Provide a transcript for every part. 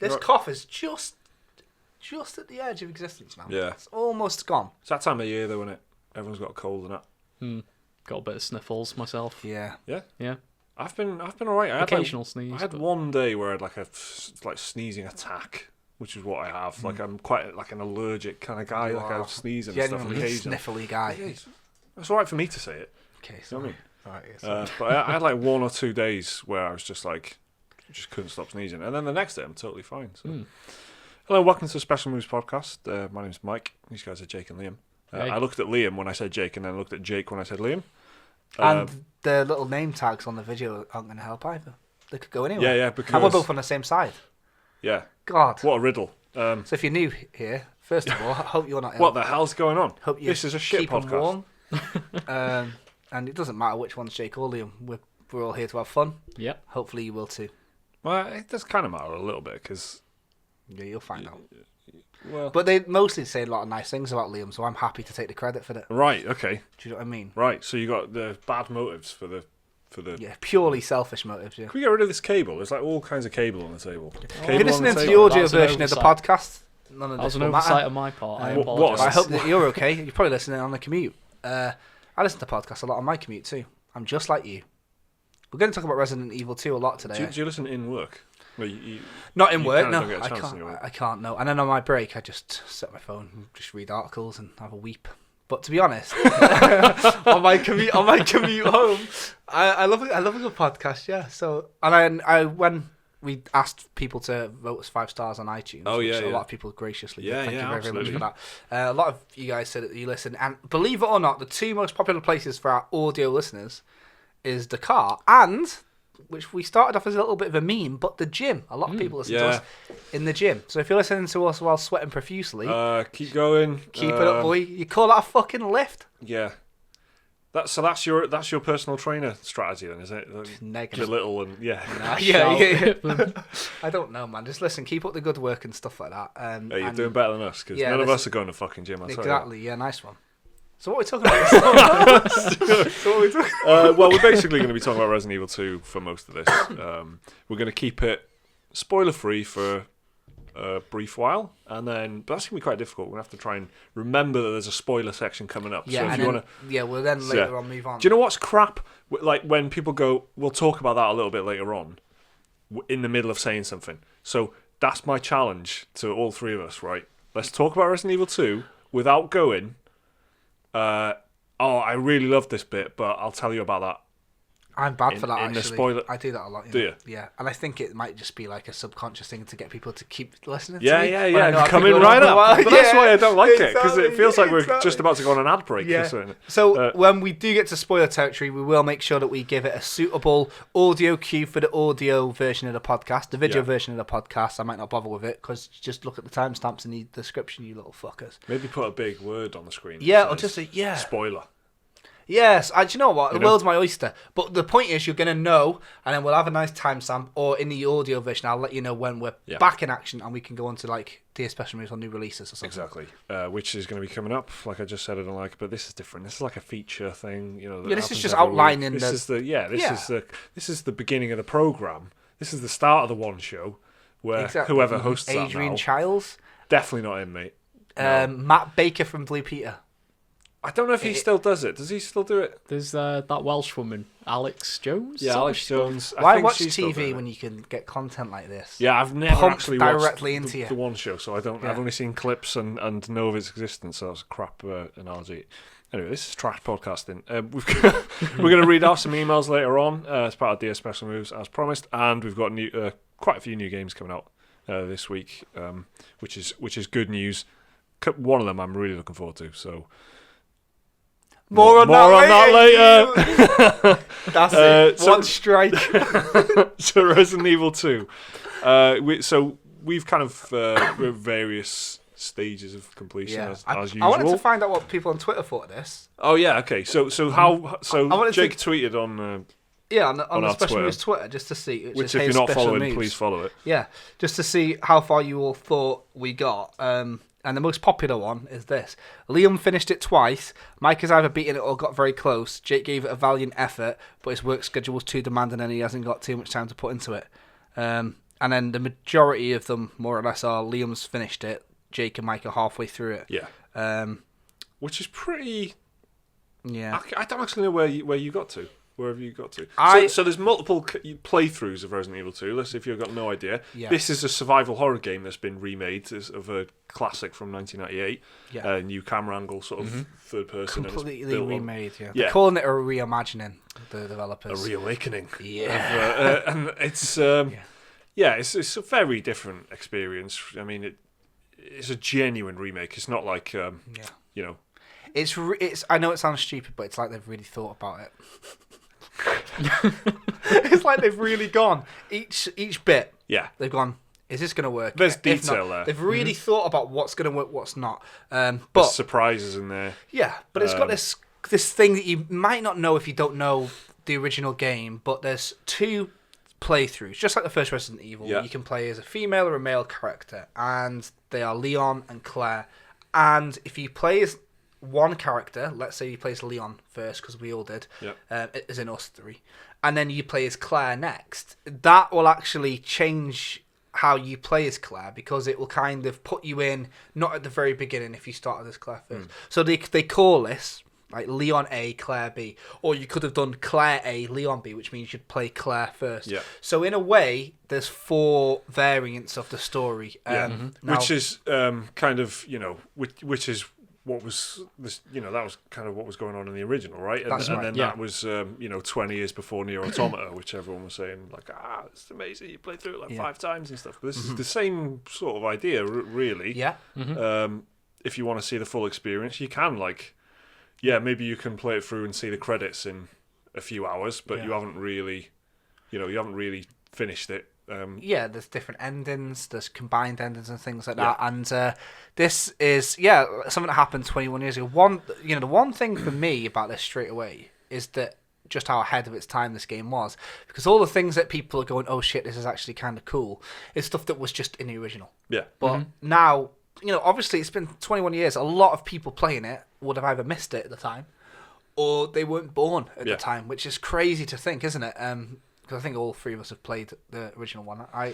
This cough is just at the edge of existence now. Yeah. It's almost gone. It's that time of year, though, isn't it? Everyone's got a cold and that. Got a bit of sniffles myself. Yeah. Yeah. I've been alright. Occasional sneeze. I had one day where I had like a sneezing attack, which is what I have. Like I'm quite like an allergic kind of guy. Like I sneeze and stuff Genuinely occasionally. sniffly guy. Yeah, it's alright for me to say it. Okay, You know what I mean? Alright, yes. But I had like 1 or 2 days where I was just like, just couldn't stop sneezing, and then the next day I'm totally fine. So. Hello, welcome to the Special Moves podcast. My name's Mike. These guys are Jake and Liam. Hey. I looked at Liam when I said Jake, and then I looked at Jake when I said Liam. And the little name tags on the video aren't going to help either. They could go anywhere. Yeah, because And we're both on the same side. Yeah. God. What a riddle. So if you're new here, first of all, I hope you're not ill. What the hell's going on? Hope you This is a shit keep 'em podcast. warm. And it doesn't matter which one's Jake or Liam. We're all here to have fun. Yep. Hopefully you will too. Well, it does kind of matter a little bit because, Yeah, you'll find out. well, But they mostly say a lot of nice things about Liam, so I'm happy to take the credit for that. right, okay, Do you know what I mean? right. So you got the bad motives for the. Yeah, purely selfish motives, yeah. Can we get rid of this cable? There's like all kinds of cable on the table. If Cable you're on listening the to the table. audio That's an version of the oversight. podcast, none of That was this an will oversight matter. on my part. I What- apologise. I hope that you're okay. You're probably listening on the commute. I listen to podcasts a lot on my commute too. I'm just like you. We're going to talk about Resident Evil 2 a lot today. Do you listen in work? Well, Not in you work, kinda no. don't get a I chance can't. in your work. I can't. No. And then on my break, I just set my phone, and just read articles, and have a weep. But to be honest, on my commute home, I love a good podcast. Yeah. So I when we asked people to vote us 5 stars on iTunes, Oh, yeah, which a yeah. lot of people graciously did. Yeah, Thank yeah, you very, very much absolutely. for that. A lot of you guys said that you listen, and believe it or not, the 2 most popular places for our audio listeners is the car and, which we started off as a little bit of a meme, but the gym. A lot of people listen to us in the gym. So if you're listening to us while sweating profusely, keep going. keep it up, boy. You call that a fucking lift? Yeah. That's your personal trainer strategy then, is it? Negative. Little and yeah. Yeah. I don't know, man. Just listen. Keep up the good work and stuff like that. Hey, you're doing better than us because Yeah, none of listen- us are going to fucking gym. I'll tell you that. Exactly. Yeah, nice one. So what are we talking about? Well, we're basically going to be talking about Resident Evil 2 for most of this. We're going to keep it spoiler free for a brief while, and then but that's going to be quite difficult. We're going to have to try and remember that there's a spoiler section coming up. Yeah, so if and you then, want to, yeah, we'll then later on move on. do you know what's crap? Like when people go, we'll talk about that a little bit later on, in the middle of saying something. So that's my challenge to all 3 of us. Right, let's talk about Resident Evil 2 without going. I really love this bit, but I'll tell you about that. I'm bad for that, in the actually. spoiler- I do that a lot. Do you? Yeah. And I think it might just be like a subconscious thing to get people to keep listening to Yeah, me. yeah, When I know yeah. I've Come been in going on right for a while. up. But that's Yeah, why I don't like it, because exactly, it feels like we're exactly. just about to go on an ad break. Yeah. Or something. So when we do get to spoiler territory, we will make sure that we give it a suitable audio cue for the audio version of the podcast. The video version of the podcast, I might not bother with it, because just look at the timestamps in the description, you little fuckers. Maybe put a big word on the screen. that Yeah, or says just a, spoiler. Yes, do you know what? The know? world's my oyster. But the point is, you're going to know, and then we'll have a nice timestamp, or in the audio version, I'll let you know when we're back in action, and we can go on to, like, Dear Special Moves on new releases or something. Exactly. Which is going to be coming up, like I just said, I don't like, but this is different. This is like a feature thing, you know. That this is happens just every outlining week. the... This is the beginning of the program. This is the start of the one show where Exactly. whoever hosts Adrian that now, Childs. definitely not him, mate. No. Matt Baker from Blue Peter. I don't know if he still does it. Does he still do it? There's that Welsh woman, Alex Jones. Yeah, Alex Jones. I Why think watch she's still doing TV it. when you can get content like this? Yeah, I've never Pumped actually directly watched into you. the one show, so I don't. Yeah. I've only seen clips and know of its existence. So that's a crap analogy. Anyway, this is trash podcasting. We're going to read out some emails later on as part of Dear Special Moves, as promised, and we've got quite a few new games coming out this week, which is good news. One of them I'm really looking forward to. So. More on that later. That's it. One strike. So Resident Evil 2. We've kind of we're various stages of completion as usual. I wanted to find out what people on Twitter thought of this. Oh yeah, okay. So Jake tweeted on on the our Special Twitter. Moves Twitter just to see. which is if Hey you're not Special following, Moves. please follow it. Yeah, just to see how far you all thought we got. And the most popular one is this. Liam finished it twice. Mike has either beaten it or got very close. Jake gave it a valiant effort, but his work schedule was too demanding and he hasn't got too much time to put into it. And And then the majority of them, more or less, are Liam's finished it. Jake and Mike are halfway through it. Yeah. Which is pretty. Yeah. I don't actually know where you got to. Where have you got to? So there's multiple playthroughs of Resident Evil 2. Let's see if you've got no idea. Yeah. This is a survival horror game that's been remade of a classic from 1998. Yeah. New camera angle, sort of third person. Completely remade, yeah. Yeah. They're calling it a reimagining, the developers. A reawakening. Yeah. And it's it's a very different experience. I mean, it's a genuine remake. It's not like you know. It's I know it sounds stupid, but it's like they've really thought about it. It's like they've really gone each bit. Yeah. They've gone. Is this going to work? There's If detail not, there. They've really thought about what's going to work, what's not. But There's surprises in there. yeah, but it's got this thing that you might not know if you don't know the original game. But there's 2 playthroughs, just like the first Resident Evil. Yeah. You can play as a female or a male character, and they are Leon and Claire. And if you play as one character, let's say you play as Leon first, because we all did, as in us 3, and then you play as Claire next, that will actually change how you play as Claire, because it will kind of put you in, not at the very beginning if you started as Claire first. So they call this like Leon A, Claire B, or you could have done Claire A, Leon B, which means you'd play Claire first. Yeah. So in a way, there's 4 variants of the story. Now, Which is kind of, which is what was this, that was kind of what was going on in the original, right? And, That's right. And then that was 20 years before Nier Automata, which everyone was saying like, it's amazing, you played through it like 5 times and stuff. But this is the same sort of idea, really. Yeah. If you want to see the full experience, you can maybe you can play it through and see the credits in a few hours, but you haven't really finished it. There's different endings, there's combined endings and things like that, and this is something that happened 21 years ago. The one thing for me about this straight away is that just how ahead of its time this game was, because all the things that people are going, oh shit, this is actually kind of cool, is stuff that was just in the original. Yeah. But now, obviously it's been 21 years. A lot of people playing it would have either missed it at the time, or they weren't born at the time, which is crazy to think, isn't it? Because I think all 3 of us have played the original one. I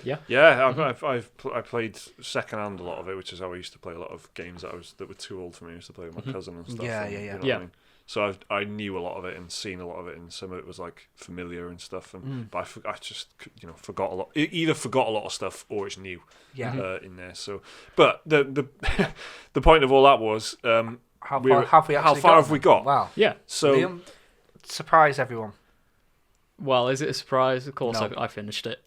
played secondhand a lot of it, which is how I used to play a lot of games that were too old for me. I used to play with my cousin and stuff. Yeah. What I mean? So I knew a lot of it and seen a lot of it, and some of it was like familiar and stuff. And but I just forgot a lot. Either forgot a lot of stuff or it's new. In there. So, but the the point of all that was how far have we got? Wow. Yeah. So Liam, surprise everyone. Well, is it a surprise? Of course, No. I finished it.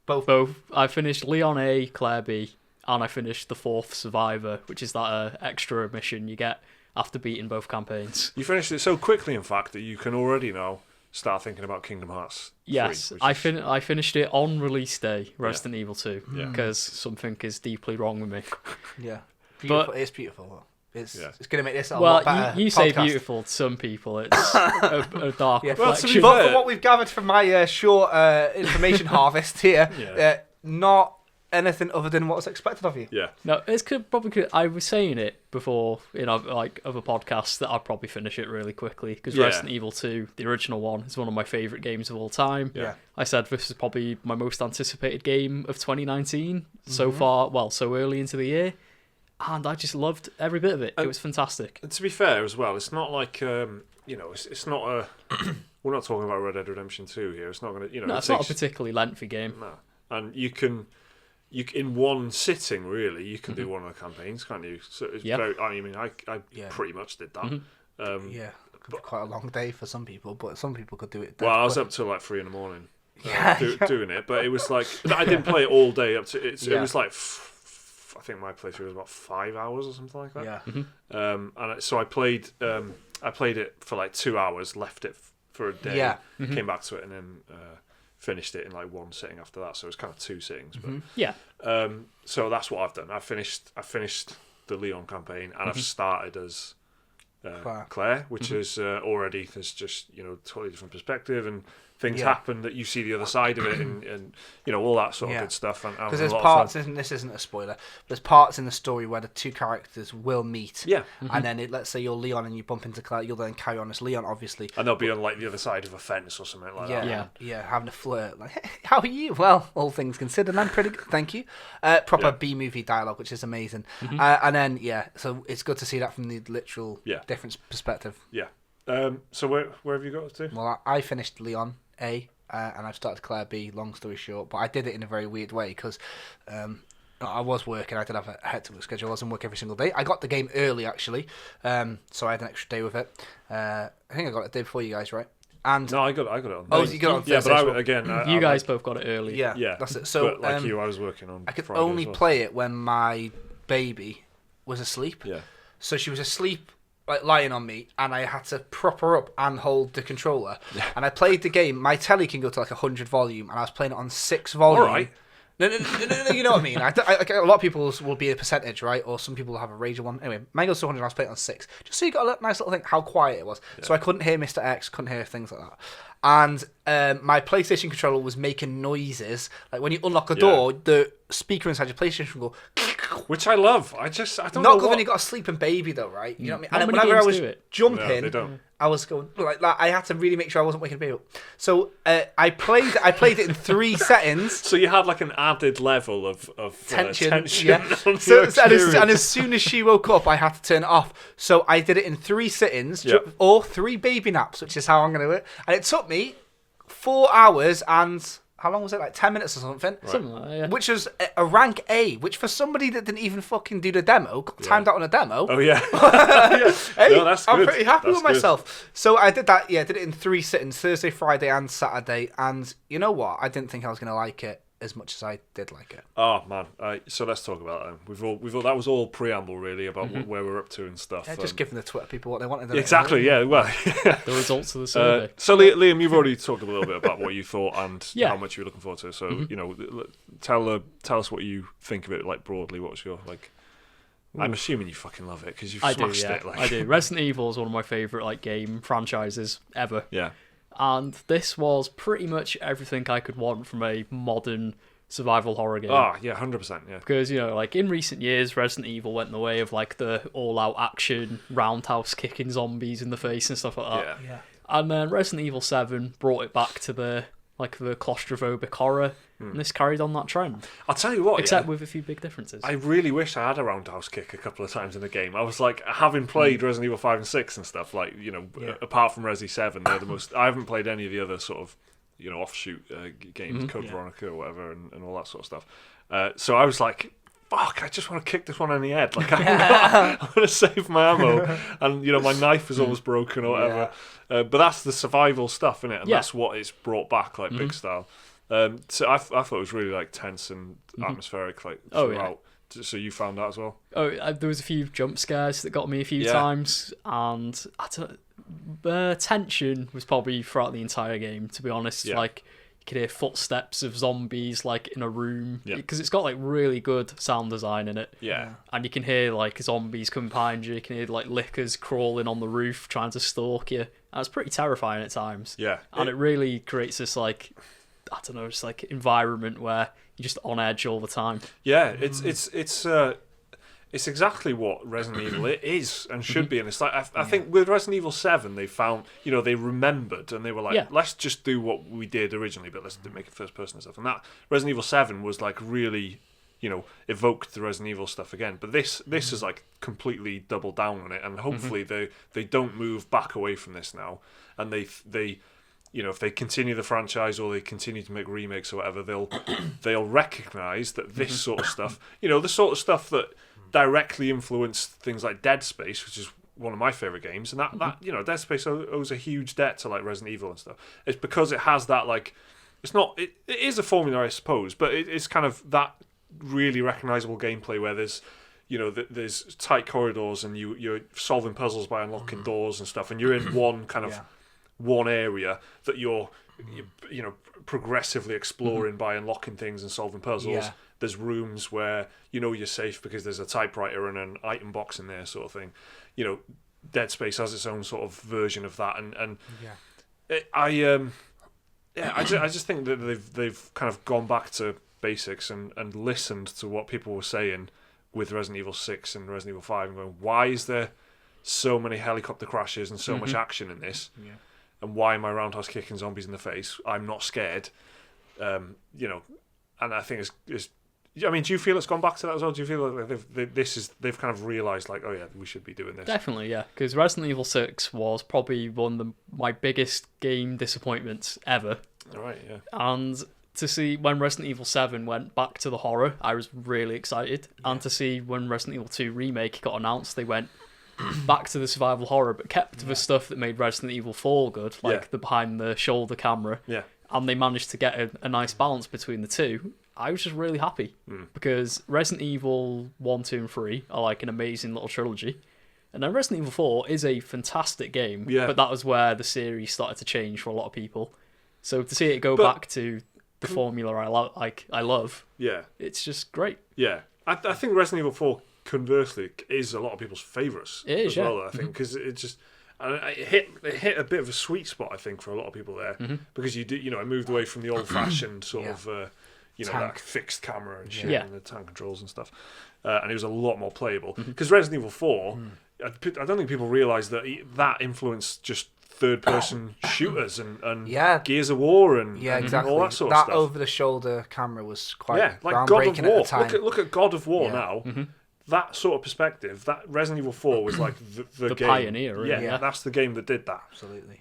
Both. I finished Leon A, Claire B, and I finished the 4th Survivor, which is that extra mission you get after beating both campaigns. you finished it so quickly, in fact, that you can already now start thinking about Kingdom Hearts 3, Yes, which I is- finished it on release day, Resident Evil 2, Yeah. because something is deeply wrong with me. Yeah. Beautiful. But- it's beautiful. It's going to make this a Well, lot better. you say podcast. beautiful to some people, it's a dark Yeah. Well, to be reflection. But fair- from what we've gathered from my short information harvest here, not anything other than what was expected of you. Yeah. No, probably. I was saying it before, like other podcasts, that I'd probably finish it really quickly, because Resident Evil 2, the original one, is one of my favourite games of all time. Yeah. I said this is probably my most anticipated game of 2019 so far. Well, so early into the year, and I just loved every bit of it. It was fantastic. And to be fair as well, it's not like it's not a. We're not talking about Red Dead Redemption 2 here. It's not going to No, it's not a particularly lengthy game. No, and you can in one sitting really you can do one of the campaigns, can't you? So it's very. I mean, I pretty much did that. Yeah. It could be quite a long day for some people, but some people could do it. Well, I was up till like 3 a.m. Doing it, but it was like I didn't play it all day up to it. It was like. I think my playthrough was about 5 hours or something like that. Yeah. And so I played it for like 2 hours, left it for a day, came back to it, and then finished it in like one sitting after that. So it was kind of 2 sittings. But, so that's what I've done. I finished the Leon campaign, and I've started as Claire, which is already there's just totally different perspective, and things happen that you see the other side of it, and all that sort of good stuff. Because there's parts, this isn't a spoiler, there's parts in the story where the two characters will meet. Yeah. And then let's say you're Leon and you bump into Claire, you'll then carry on as Leon, obviously. And they'll be on like the other side of a fence or something like that. Yeah, having a flirt. Like, hey, how are you? Well, all things considered, I'm pretty good, thank you. Proper B-movie dialogue, which is amazing. And then, so it's good to see that from the literal different perspective. Yeah. So where have you got to? Well, I finished Leon A, and I've started Claire B, long story short, but I did it in a very weird way because I was working. I did have a hectic schedule. I was in work every single day. I got the game early, actually, so I had an extra day with it. I think I got it the day before you guys, right? And no, I got it on. Oh, you got it on Thursday. Yeah, but again, you guys both got it early. Yeah, that's it. So, but like you, I was working on. I could Friday only as well. play it when my baby was asleep. Yeah. So she was asleep, like lying on me, and I had to prop her up and hold the controller. Yeah. And I played the game. My telly can go to like 100 volume, and I was playing it on 6 volume. All right. No, you know what I mean. Like a lot of people will be a percentage, right? Or some people will have a Rager one. Anyway, mine goes to 100, and I was playing it on 6. Just so you got a nice little thing how quiet it was. Yeah. So I couldn't hear Mr. X, couldn't hear things like that. And my PlayStation controller was making noises. Like when you unlock a door, the speaker inside your PlayStation will go... Which I love. I don't know Not good when you got a sleeping baby, though, right? You know what I mean? And whenever I was jumping, I was going like that. I had to really make sure I wasn't waking the baby up. So I played it in 3 settings. So you had like an added level of tension. Yeah. And as soon as she woke up, I had to turn it off. So I did it in 3 sittings, or 3 baby naps, which is how I'm going to do it. And it took me 4 hours and... How long was it? Like 10 minutes or something? Right. Something like that, yeah. Which was a rank A, which for somebody that didn't even fucking do the demo, timed out on a demo. Oh, yeah. Hey, no, that's good. I'm pretty happy with myself. So I did that, did it in 3 sittings, Thursday, Friday and Saturday. And you know what? I didn't think I was going to like it as much as I did like it. Oh, man. So let's talk about that. We've all that was all preamble, really, about where we're up to and stuff. Yeah, just giving the Twitter people what they wanted. Exactly, yeah. Well, the results of the survey. So, Liam, you've already talked a little bit about what you thought and how much you were looking forward to. So, tell us what you think of it, like, broadly. What's your, like... I'm assuming you fucking love it, because you've smashed it. Like. I do. Resident Evil is one of my favourite, like, game franchises ever. Yeah. And this was pretty much everything I could want from a modern survival horror game. Ah, yeah, 100%, yeah. Because, like, in recent years, Resident Evil went in the way of, like, the all-out action, roundhouse kicking zombies in the face and stuff like that. Yeah. And then Resident Evil 7 brought it back to the claustrophobic horror, and this carried on that trend. I'll tell you what, except with a few big differences. I really wish I had a roundhouse kick a couple of times in the game. I was like, having played Resident Evil 5 and 6 and stuff, like, apart from Resi 7, they're the most... I haven't played any of the other sort of, offshoot games, Code Veronica or whatever, and all that sort of stuff. So I was like, fuck, I just want to kick this one in the head. Like, I want to save my ammo. And, my knife is almost broken or whatever. But that's the survival stuff, innit? And that's what it's brought back, like, big style. So I thought it was really, like, tense and atmospheric, like, throughout. So you found that as well? Oh, there was a few jump scares that got me a few times. And the tension was probably throughout the entire game, to be honest. Like, you could hear footsteps of zombies, like, in a room. Because it's got, like, really good sound design in it. Yeah. And you can hear, like, zombies coming behind you. You can hear, like, lickers crawling on the roof trying to stalk you. And it's pretty terrifying at times. Yeah. And it really creates this, like, I don't know, just, like, environment where you're just on edge all the time. Yeah, it's exactly what Resident Evil is and should be. And it's like, I think with Resident Evil 7, they found, they remembered and they were like, let's just do what we did originally, but let's make it first person and stuff. And that Resident Evil 7 was like really, evoked the Resident Evil stuff again. But this is like completely doubled down on it. And hopefully they don't move back away from this now. And they if they continue the franchise or they continue to make remakes or whatever, they'll recognise that this sort of stuff, the sort of stuff that directly influenced things like Dead Space, which is one of my favourite games, and that Dead Space owes a huge debt to like Resident Evil and stuff. It's because it has that, like, it is a formula, I suppose, but it's kind of that really recognisable gameplay where there's there's tight corridors and you're solving puzzles by unlocking doors and stuff, and you're in one kind of one area that you're progressively exploring by unlocking things and solving puzzles. There's rooms where you're safe because there's a typewriter and an item box in there, sort of thing. Dead Space has its own sort of version of that, and Yeah, I just think that they've kind of gone back to basics and listened to what people were saying with Resident Evil 6 and Resident Evil 5 and going, why is there so many helicopter crashes and so much action in this? Yeah. And why am I roundhouse kicking zombies in the face? I'm not scared. And I think it's I mean, do you feel it's gone back to that as well? Do you feel like they've kind of realised, like, oh yeah, we should be doing this? Definitely, yeah. Because Resident Evil 6 was probably one of my biggest game disappointments ever. All right, yeah. And to see when Resident Evil 7 went back to the horror, I was really excited. Yeah. And to see when Resident Evil 2 Remake got announced, they went back to the survival horror, but kept the stuff that made Resident Evil 4 good, like the behind-the-shoulder camera. Yeah. And they managed to get a nice balance between the two. I was just really happy because Resident Evil 1, 2, and 3 are like an amazing little trilogy. And then Resident Evil 4 is a fantastic game, but that was where the series started to change for a lot of people. So to see it go back to the formula I love, it's just great. Yeah, I think Resident Evil 4, conversely, is a lot of people's favourites as well, I think, because it just... It hit a bit of a sweet spot, I think, for a lot of people there, because it moved away from the old-fashioned sort of... that fixed camera and shit, and the tank controls and stuff. And it was a lot more playable. Because Resident Evil 4, I don't think people realise that influenced just third-person shooters and Gears of War and exactly. all that sort of stuff. That over-the-shoulder camera was quite like God of War. At the time. Look at God of War now. That sort of perspective, that Resident Evil 4 was like the game. Pioneer, really. Yeah, that's the game that did that. Absolutely.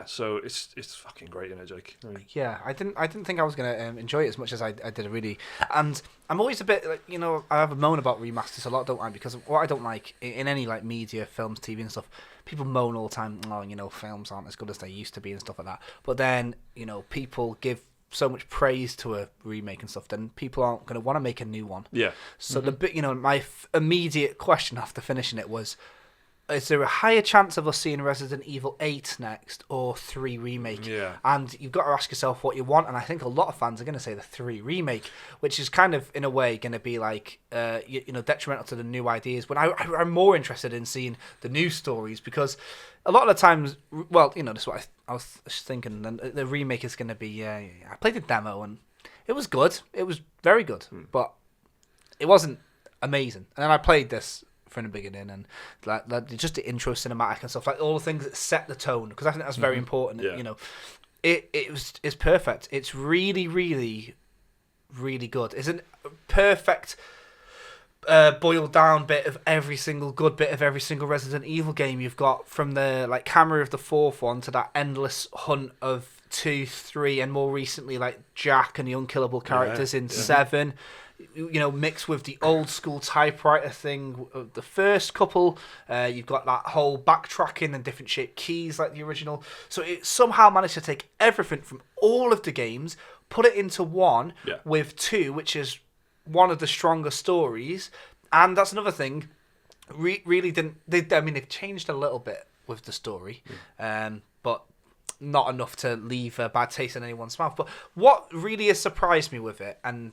So it's fucking great, isn't it, Jake? Yeah, I didn't think I was gonna enjoy it as much as I did, really. And I'm always a bit like, I have a moan about remasters a lot, don't I? Because what I don't like in any like media, films, TV, and stuff, people moan all the time. Oh, films aren't as good as they used to be and stuff like that. But then people give so much praise to a remake and stuff, then people aren't going to want to make a new one. Yeah. So the bit, my immediate question after finishing it was, is there a higher chance of us seeing Resident Evil 8 next or 3 Remake? Yeah. And you've got to ask yourself what you want, and I think a lot of fans are going to say the 3 Remake, which is kind of, in a way, going to be like, detrimental to the new ideas. When I'm more interested in seeing the new stories, because a lot of the times, well, that's what I was thinking, and the remake is going to be, I played the demo, and it was good. It was very good, but it wasn't amazing. And then I played this from the beginning, and like just the intro cinematic and stuff, like all the things that set the tone, because I think that's very important. It's perfect. It's really, really, really good. It's a perfect boiled down bit of every single good bit of every single Resident Evil game you've got, from the like camera of the 4th one to that endless hunt of 2, 3, and more recently like Jack and the unkillable characters in 7. Mixed with the old school typewriter thing of the first couple. You've got that whole backtracking and different shaped keys like the original. So it somehow managed to take everything from all of the games, put it into one with 2, which is one of the stronger stories. And that's another thing. Really didn't... they've changed a little bit with the story, but not enough to leave a bad taste in anyone's mouth. But what really has surprised me with it, and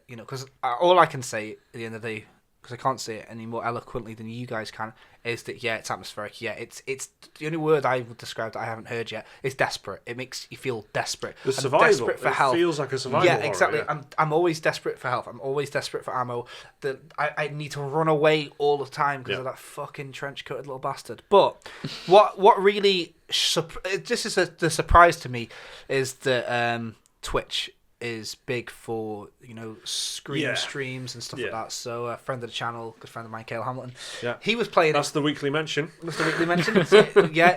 because all I can say at the end of the day, because I can't say it any more eloquently than you guys can, is that it's atmospheric. It's the only word I would describe that I haven't heard yet is desperate. It makes you feel desperate. The survival. Desperate for help. Feels like a survival. Yeah, exactly. Horror, yeah. I'm always desperate for help. I'm always desperate for ammo. I need to run away all the time because of that fucking trench coated little bastard. But what really the surprise to me is that Twitch is big for streams and stuff like that. So a friend of the channel, good friend of mine, Cale Hamilton, he was playing. That's the weekly mention. That's the weekly mention.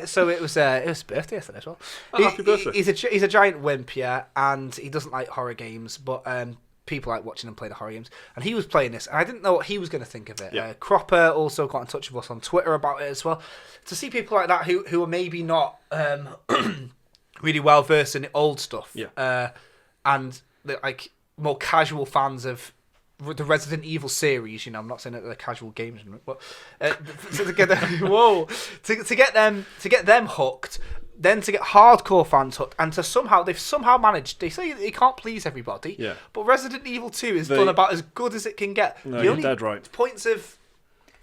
So it was his birthday yesterday as well. Happy birthday! He's a giant wimp, and he doesn't like horror games, but people like watching him play the horror games. And he was playing this, and I didn't know what he was going to think of it. Yeah. Cropper also got in touch with us on Twitter about it as well. To see people like that who are maybe not really well versed in the old stuff. Yeah. And like more casual fans of the Resident Evil series, I'm not saying that they're casual gamers, but to get them, to get them hooked, then to get hardcore fans hooked, and they've somehow managed. They say they can't please everybody, but Resident Evil 2 is done about as good as it can get. No, you're dead right. Points of,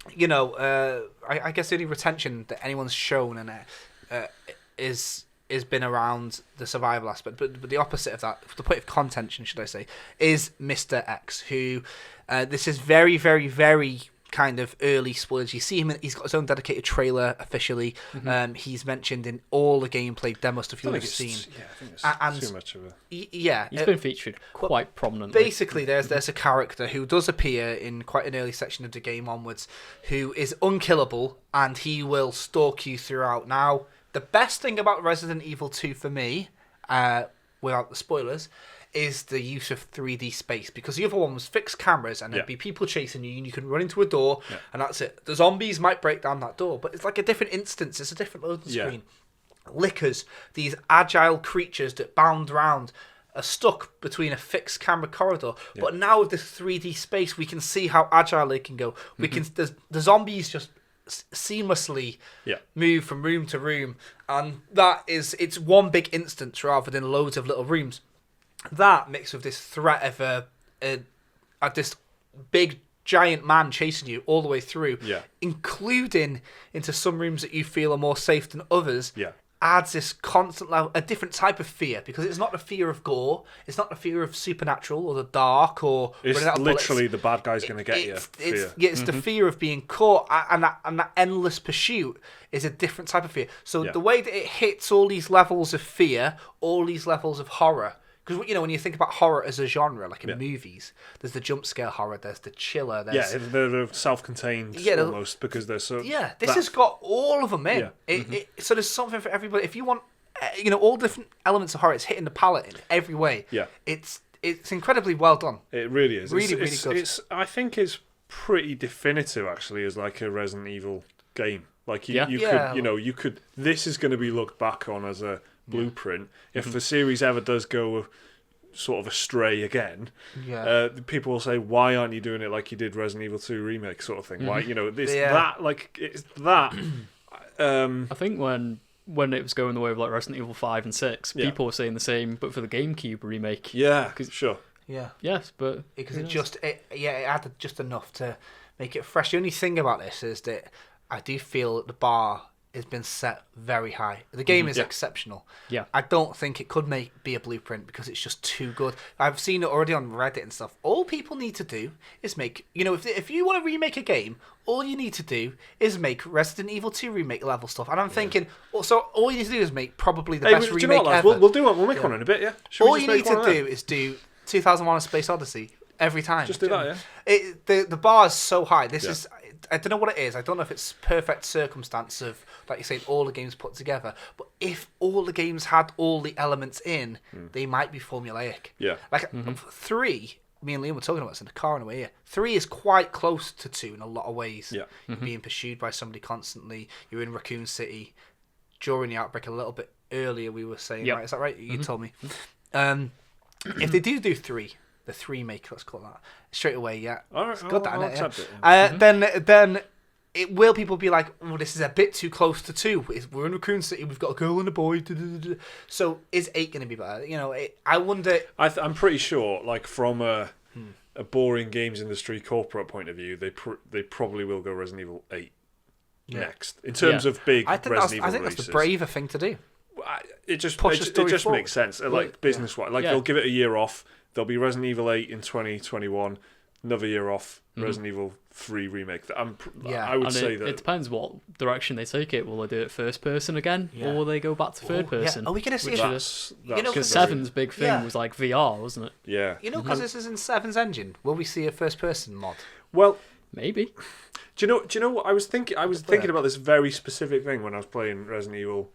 I guess the only retention that anyone's shown in it is has been around the survival aspect, but the opposite of that, the point of contention, should I say, is Mr. X, who this is very, very, very kind of early spoilers. You see him; he's got his own dedicated trailer officially. He's mentioned in all the gameplay demo stuff you'll have seen. Yeah, I think it's too much of a. Yeah, he's been featured quite prominently. Basically, there's a character who does appear in quite an early section of the game onwards, who is unkillable, and he will stalk you throughout. Now, the best thing about Resident Evil 2 for me, without the spoilers, is the use of 3D space, because the other one was fixed cameras and there'd be people chasing you and you can run into a door and that's it. The zombies might break down that door, but it's like a different instance. It's a different loading screen. Lickers, these agile creatures that bound around, are stuck between a fixed camera corridor. But now with this 3D space, we can see how agile they can go. We can. The zombies just seamlessly move from room to room, and it's one big instance rather than loads of little rooms. That mixed with this threat of this big giant man chasing you all the way through, including into some rooms that you feel are more safe than others, adds this constant level, a different type of fear, because it's not the fear of gore, it's not the fear of supernatural or the dark, or it's literally the bad guy's going to get you. It's the fear of being caught, and that endless pursuit is a different type of fear. So the way that it hits all these levels of fear, all these levels of horror. Because, when you think about horror as a genre, like in movies, there's the jump scare horror, there's the chiller, there's... they're self-contained almost, because they're so... Yeah, this has got all of them in. So there's something for everybody. If you want, all different elements of horror, it's hitting the palette in every way. Yeah. It's incredibly well done. It really is. Really good. I think it's pretty definitive, actually, as like a Resident Evil game. Like, you could... This is going to be looked back on as a blueprint. If the series ever does go sort of astray again, people will say, why aren't you doing it like you did Resident Evil 2 remake sort of thing? Why, it's that. I think when it was going the way of like Resident Evil 5 and 6, people were saying the same, but for the GameCube remake. Yeah, sure. Yeah. Yes, but... Because it added just enough to make it fresh. The only thing about this is that I do feel that the bar has been set very high. The game is exceptional. Yeah. I don't think it could be a blueprint, because it's just too good. I've seen it already on Reddit and stuff. All people need to do is make... if you want to remake a game, all you need to do is make Resident Evil 2 remake level stuff. And I'm thinking... So all you need to do is make probably the best remake do you know what, lads? ever. We'll do one. We'll make one in a bit, yeah? All you need to do is do 2001: A Space Odyssey every time. Just do that, yeah? The bar is so high. This is... I don't know what it is. I don't know if it's perfect circumstance of, like you say, all the games put together. But if all the games had all the elements in, they might be formulaic. Yeah. Like 3, me and Liam were talking about this in the car on the way here. 3 is quite close to 2 in a lot of ways. Yeah. You're being pursued by somebody constantly. You're in Raccoon City during the outbreak a little bit earlier. We were saying, right? Is that right? You told me. If they do 3. The 3 make, let's call it that. Straight away, All right, it's got that in it. Yeah. Then people be like, oh, this is a bit too close to 2. We're in Raccoon City, we've got a girl and a boy. So is 8 going to be better? I wonder. I'm pretty sure, like from a boring games industry corporate point of view, they probably will go Resident Evil 8 next in terms of big Resident Evil I think releases. that's the braver thing to do. It just forward. makes sense, like business wise. Like they'll give it a year off. There'll be Resident Evil 8 in 2021, another year off, Resident Evil 3 remake. I would say that... It depends what direction they take it. Will they do it first person again, or will they go back to third person? Yeah. Are we going to see it? Because 7's big thing was like VR, wasn't it? Yeah. Because this is in 7's engine, will we see a first person mod? Well... Maybe. Do you know what I was thinking? I was thinking about this very specific thing when I was playing Resident Evil,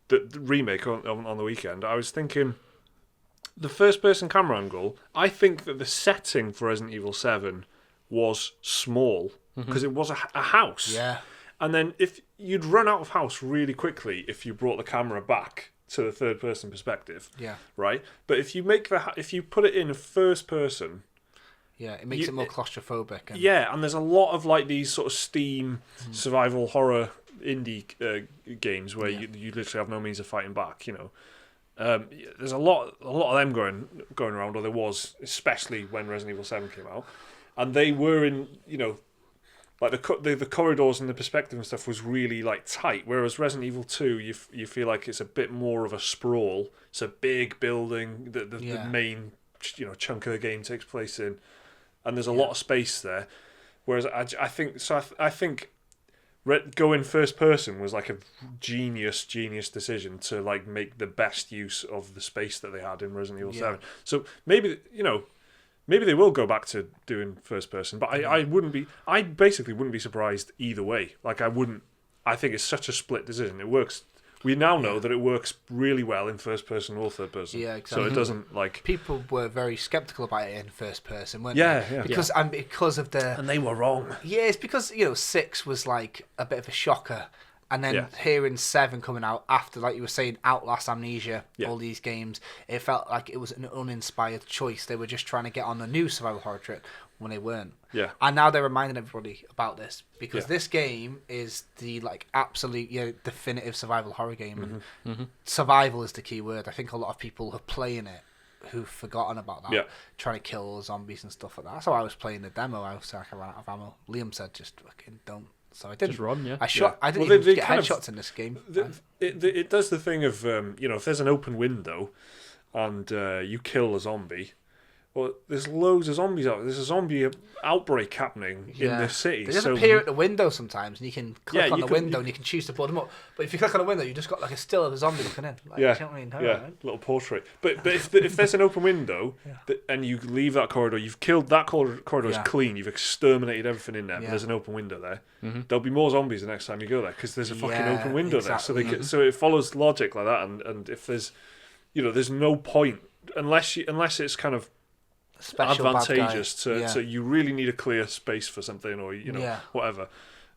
the remake on the weekend. I was thinking... The first-person camera angle, I think that the setting for Resident Evil 7 was small, because it was a house. Yeah. And then if you'd run out of house really quickly if you brought the camera back to the third-person perspective. Yeah. Right? But if you put it in a first-person... Yeah, it makes it more claustrophobic. And there's a lot of like these sort of Steam survival horror indie games where you literally have no means of fighting back, there's a lot of them going around, or there was, especially when Resident Evil 7 came out, and they were in like the corridors and the perspective and stuff was really like tight. Whereas Resident Evil 2, you feel like it's a bit more of a sprawl. It's a big building that the main chunk of the game takes place in, and there's a lot of space there. Whereas I think going first person was like a genius decision to like make the best use of the space that they had in Resident Evil 7. So maybe they will go back to doing first person, but I basically wouldn't be surprised either way. Like I think it's such a split decision. It works. We now know that it works really well in first person or third person. Yeah, exactly. So it doesn't like... People were very sceptical about it in first person, weren't they? Yeah. Because of the... And they were wrong. Yeah, it's because, 6 was like a bit of a shocker. And then hearing 7 coming out after, like you were saying, Outlast, Amnesia, all these games, it felt like it was an uninspired choice. They were just trying to get on a new survival horror trip when they weren't. Yeah. And now they're reminding everybody about this because this game is the like absolute definitive survival horror game. And survival is the key word. I think a lot of people are playing it who've forgotten about that. Yeah. Trying to kill zombies and stuff like that. That's how I was playing the demo. I was like, I ran out of ammo. Liam said, just fucking don't. So I didn't. Just run, yeah. I didn't even get headshots in this game. It does the thing of if there's an open window and you kill a zombie, well, there's loads of zombies out there. There's a zombie outbreak happening in this city. They just appear at the window sometimes, and you can click on the window and you can choose to pull them up. But if you click on the window, you just got like a still of a zombie looking in. Like, you know what I mean? Right? Little portrait. But if there's an open window and you leave that corridor, you've killed that corridor is clean. You've exterminated everything in there. But there's an open window there. There'll be more zombies the next time you go there because there's a fucking open window there. So it follows logic like that. And if there's there's no point unless it's kind of special advantageous to you really need a clear space for something or whatever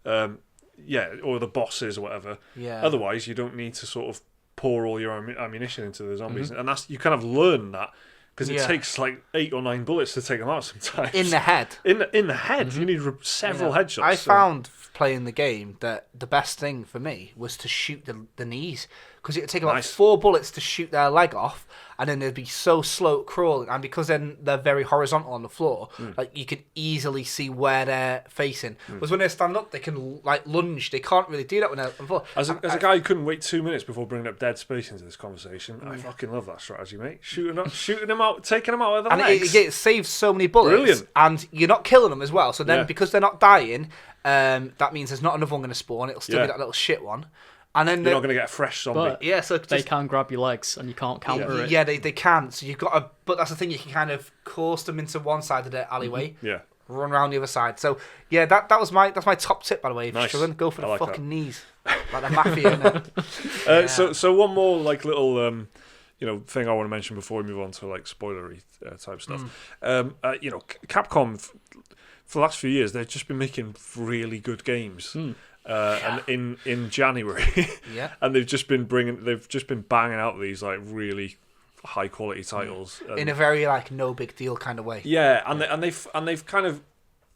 or the bosses or whatever otherwise you don't need to sort of pour all your ammunition into the zombies and that's you kind of learn that because it takes like 8 or 9 bullets to take them out sometimes in the head in the head you need several headshots. I found playing the game that the best thing for me was to shoot the knees because it would take about 4 bullets to shoot their leg off and then they'd be so slow crawling and because then they're very horizontal on the floor like you can easily see where they're facing whereas when they stand up they can like lunge. They can't really do that when they're on the floor. As a guy who couldn't wait 2 minutes before bringing up Dead Space into this conversation, I fucking love that strategy, mate. Shooting them out, taking them out of the legs. It saves so many bullets. Brilliant. And you're not killing them as well so then because they're not dying that means there's not another one going to spawn. It'll still be that little shit one. And then you're not going to get a fresh zombie. But so they can grab your legs and you can't counter it. Yeah, they can. So you've got to... But that's the thing, you can kind of course them into one side of the alleyway. Yeah. Run around the other side. So, yeah, that's my top tip, by the way. If you're struggling, go for the fucking knees. Like the mafia, innit? So one more like little... thing I want to mention before we move on to like spoilery type stuff. Capcom for the last few years they've just been making really good games. And in January, and they've just been banging out these like really high quality titles in a very like no big deal kind of way. Yeah, and they've kind of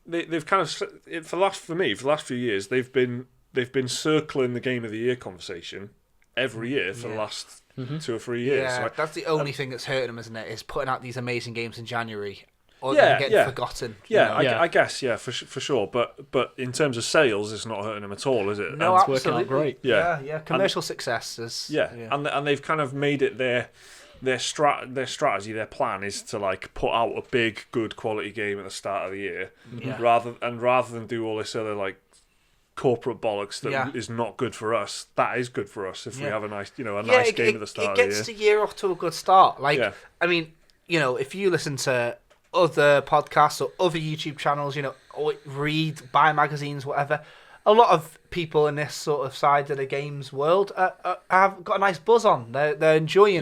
for the last few years they've been circling the Game of the Year conversation every year for the last 2 or 3 years. Yeah, that's the only thing that's hurting them, isn't it? Is putting out these amazing games in January. Or getting forgotten. I guess, for sure. But in terms of sales, it's not hurting them at all, is it? No, it's absolutely. working out great. Yeah. Commercial success is. And they've kind of made it their strategy, their plan is to like put out a big, good quality game at the start of the year, rather than do all this other like corporate bollocks that is not good for us. That is good for us if we have a nice game at the start of the year. It gets the year off to a good start. Like, I mean, if you listen to other podcasts or other YouTube channels, or buy magazines, whatever, a lot of people in this sort of side of the games world have got a nice buzz on. They're enjoying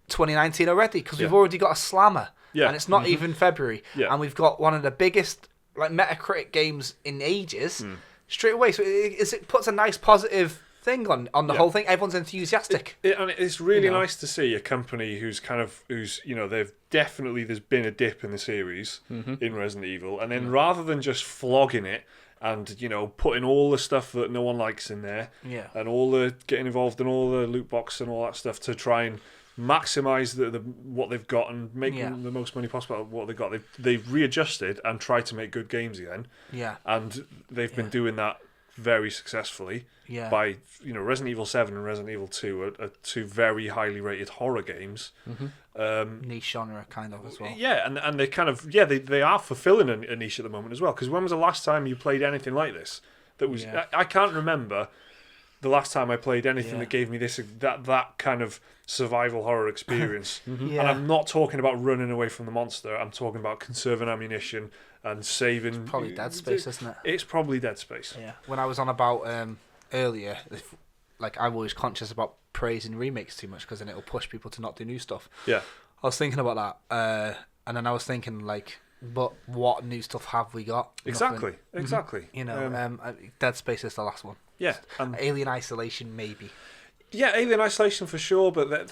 2019 already because we've already got a slammer and it's not even February and we've got one of the biggest like Metacritic games in ages straight away. So it puts a nice positive thing on the whole thing. Everyone's enthusiastic. And it's really nice to see a company who's there's been a dip in the series in Resident Evil, and then rather than just flogging it and putting all the stuff that no one likes in there, and all the getting involved in all the loot box and all that stuff to try and maximise the what they've got and make the most money possible out of what they've got. They've readjusted and tried to make good games again. Yeah. And they've been doing that very successfully. Yeah. By Resident Evil 7 and Resident Evil 2 are two very highly rated horror games. Niche genre kind of as well. Yeah, and they kind of they are fulfilling a niche at the moment as well. Because when was the last time you played anything like this? That was I can't remember the last time I played anything that gave me that kind of survival horror experience. And I'm not talking about running away from the monster. I'm talking about conserving ammunition and saving. It's probably Dead Space, isn't it? It's probably Dead Space. Yeah. When I was on about earlier, like I'm always conscious about praising remakes too much because then it'll push people to not do new stuff. Yeah. I was thinking about that, and then I was thinking like, but what new stuff have we got? Exactly. Dead Space is the last one. Yeah. Alien Isolation maybe. Yeah, Alien Isolation for sure, but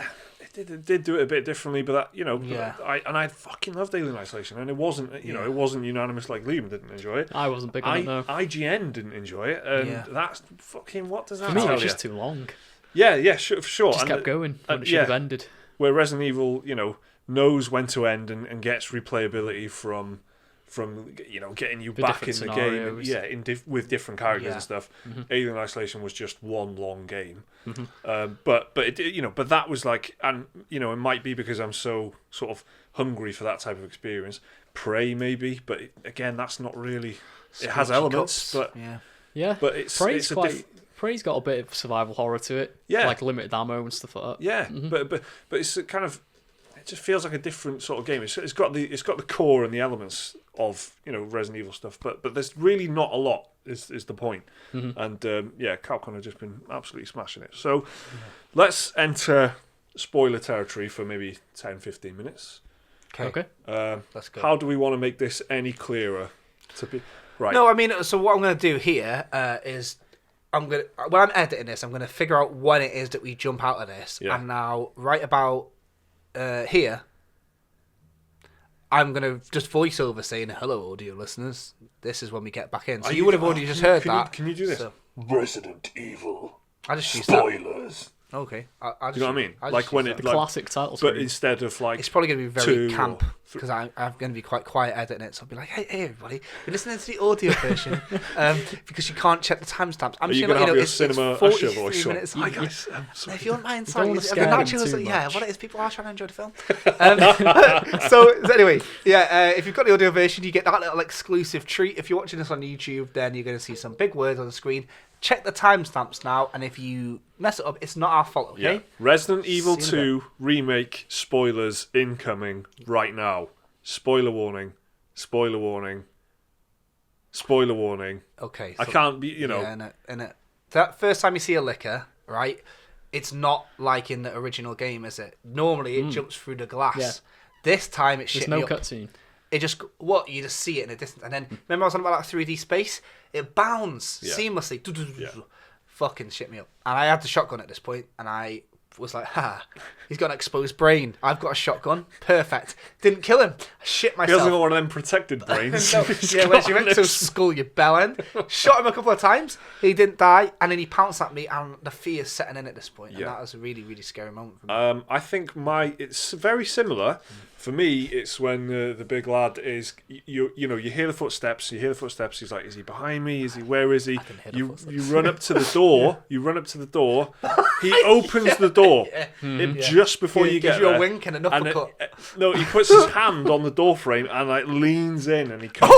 it did do it a bit differently. But I fucking loved Alien Isolation, and it wasn't it wasn't unanimous. Like Liam didn't enjoy it. I wasn't big on it. No. IGN didn't enjoy it, and that's fucking what does that For me, tell it was you? just too long. Yeah, sure. Just kept going when it should have ended. Where Resident Evil, knows when to end and gets replayability from getting you back in the game, with different characters and stuff. Alien Isolation was just one long game, but it but that was like, and it might be because I'm so sort of hungry for that type of experience. Prey maybe, but again, that's not really. It has elements, but but Prey's got a bit of survival horror to it, like limited ammo and stuff like that. Yeah, but it's kind of. It just feels like a different sort of game. It's got the core and the elements of Resident Evil stuff, but there's really not a lot. Is the point? And Capcom have just been absolutely smashing it. So let's enter spoiler territory for maybe 10-15 minutes. Okay. Let's go. How do we want to make this any clearer? Right. No, I mean, so what I'm going to do here is when I'm editing this, I'm going to figure out when it is that we jump out of this, and now right about. Here, I'm going to just voice over saying, hello, audio listeners. This is when we get back in. So you would have already just heard that. Can you do this? Resident Evil. I just use Spoilers. Okay. Do you know what I mean? Like when it, the classic title but screen. instead of like, it's probably going to be very camp because I'm going to be quite quiet editing it. So I'll be like, hey everybody, you're listening to the audio version because you can't check the timestamps. I'm are you going to have your cinema Usher voice on? Hi guys. If you don't mind, sorry. What it is, people are trying to enjoy the film. So anyway, if you've got the audio version, you get that little exclusive treat. If you're watching this on YouTube, then you're going to see some big words on the screen. Check the timestamps now, and if you mess it up, it's not our fault, okay? Yeah. Resident Evil 2 remake spoilers incoming right now. Spoiler warning. Spoiler warning. Spoiler warning. Okay. So, I can't be, Yeah, that first time you see a licker, right, it's not like in the original game, is it? Normally, it jumps through the glass. Yeah. This time, it shit me up. There's no cutscene. It just you just see it in a distance, and then remember I was on about that 3D space. It bounds seamlessly. Fucking shit me up. And I had the shotgun at this point, and I was like, he's got an exposed brain. I've got a shotgun. Perfect. Didn't kill him. I shit myself. He hasn't got one of them protected brains. Where's your exo skull, you bellend? Shot him a couple of times. He didn't die, and then he pounced at me, and the fear's setting in at this point. And that was a really, really scary moment for me. I think it's very similar. For me, it's when the big lad is you hear the footsteps. He's like, is he behind me? Where is he? You run up to the door. He opens the door just before you get there. Gives you a wink and an uppercut. No, he puts his hand on the door frame and like leans in, and he comes.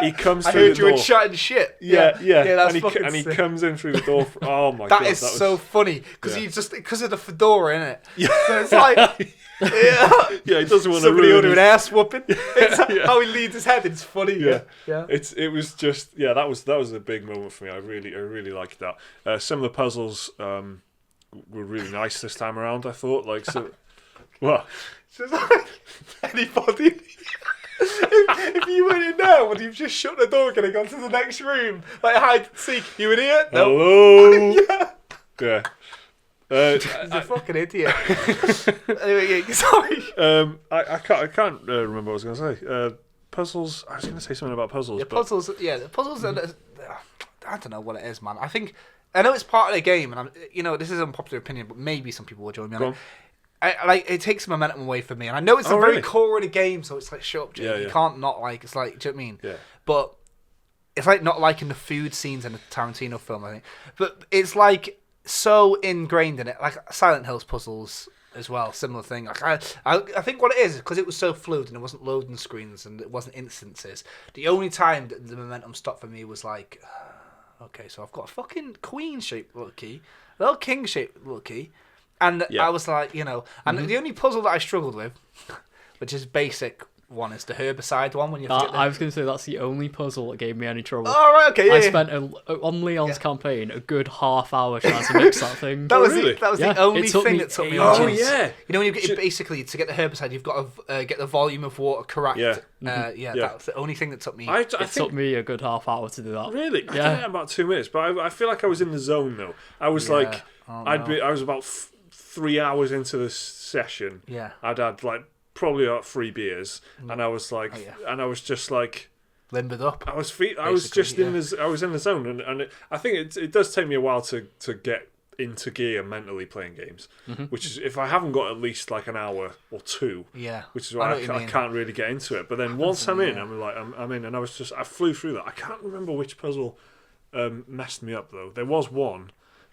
He comes through the door. I heard you were chatting shit. Yeah. That's and he comes in through the door. Oh my god, that is so funny because he's just because of the fedora in it. Yeah, so it's like. Yeah, he doesn't want to somebody ruin an ass whooping. It's how he leads his head. It's funny. Yeah. It was just that was a big moment for me. I really liked that. Some of the puzzles were really nice this time around. I thought what? Just like anybody. If you went in there, would you just shut the door and gone to the next room like hide and seek? You in here? No. Hello. Yeah. He's a fucking idiot. Anyway, sorry. I can't remember what I was going to say. Puzzles. I was going to say something about puzzles. The puzzles. The puzzles. I don't know what it is, man. I know it's part of the game, and this is an unpopular opinion, but maybe some people will join me on it. it takes momentum away from me, and I know it's a very core of the game, so it's like shut up, Jay. You can't not like. It's like, do you know what I mean? Yeah. But it's like not liking the food scenes in a Tarantino film, I think. But it's like so ingrained in it, like Silent Hill's puzzles as well, similar thing. Like I think what it is because it was so fluid and it wasn't loading screens and it wasn't instances. The only time that the momentum stopped for me was like, okay, so I've got a fucking queen-shaped little key, a little king-shaped little key, and I was like, and the only puzzle that I struggled with, which is basic one, is the herbicide one. When you I was going to say that's the only puzzle that gave me any trouble. Oh, right, okay, yeah. I spent on Leon's campaign a good half hour trying to mix that thing. That was the only thing that took me off. Oh yeah. When you get basically to get the herbicide, you've got to get the volume of water correct. Yeah. That was the only thing that took me. It took me a good half hour to do that. Really? I did it in about 2 minutes, but I feel like I was in the zone though. I was like, I was about 3 hours into this session. Yeah. I'd had like probably about 3 beers, and I was like, and I was just like limbered up. I was just in the zone, and I think it does take me a while to get into gear mentally playing games, which is if I haven't got at least like an hour or two, which is why I can't really get into it. But then once I'm in, I'm in, and I flew through that. I can't remember which puzzle messed me up though. There was one,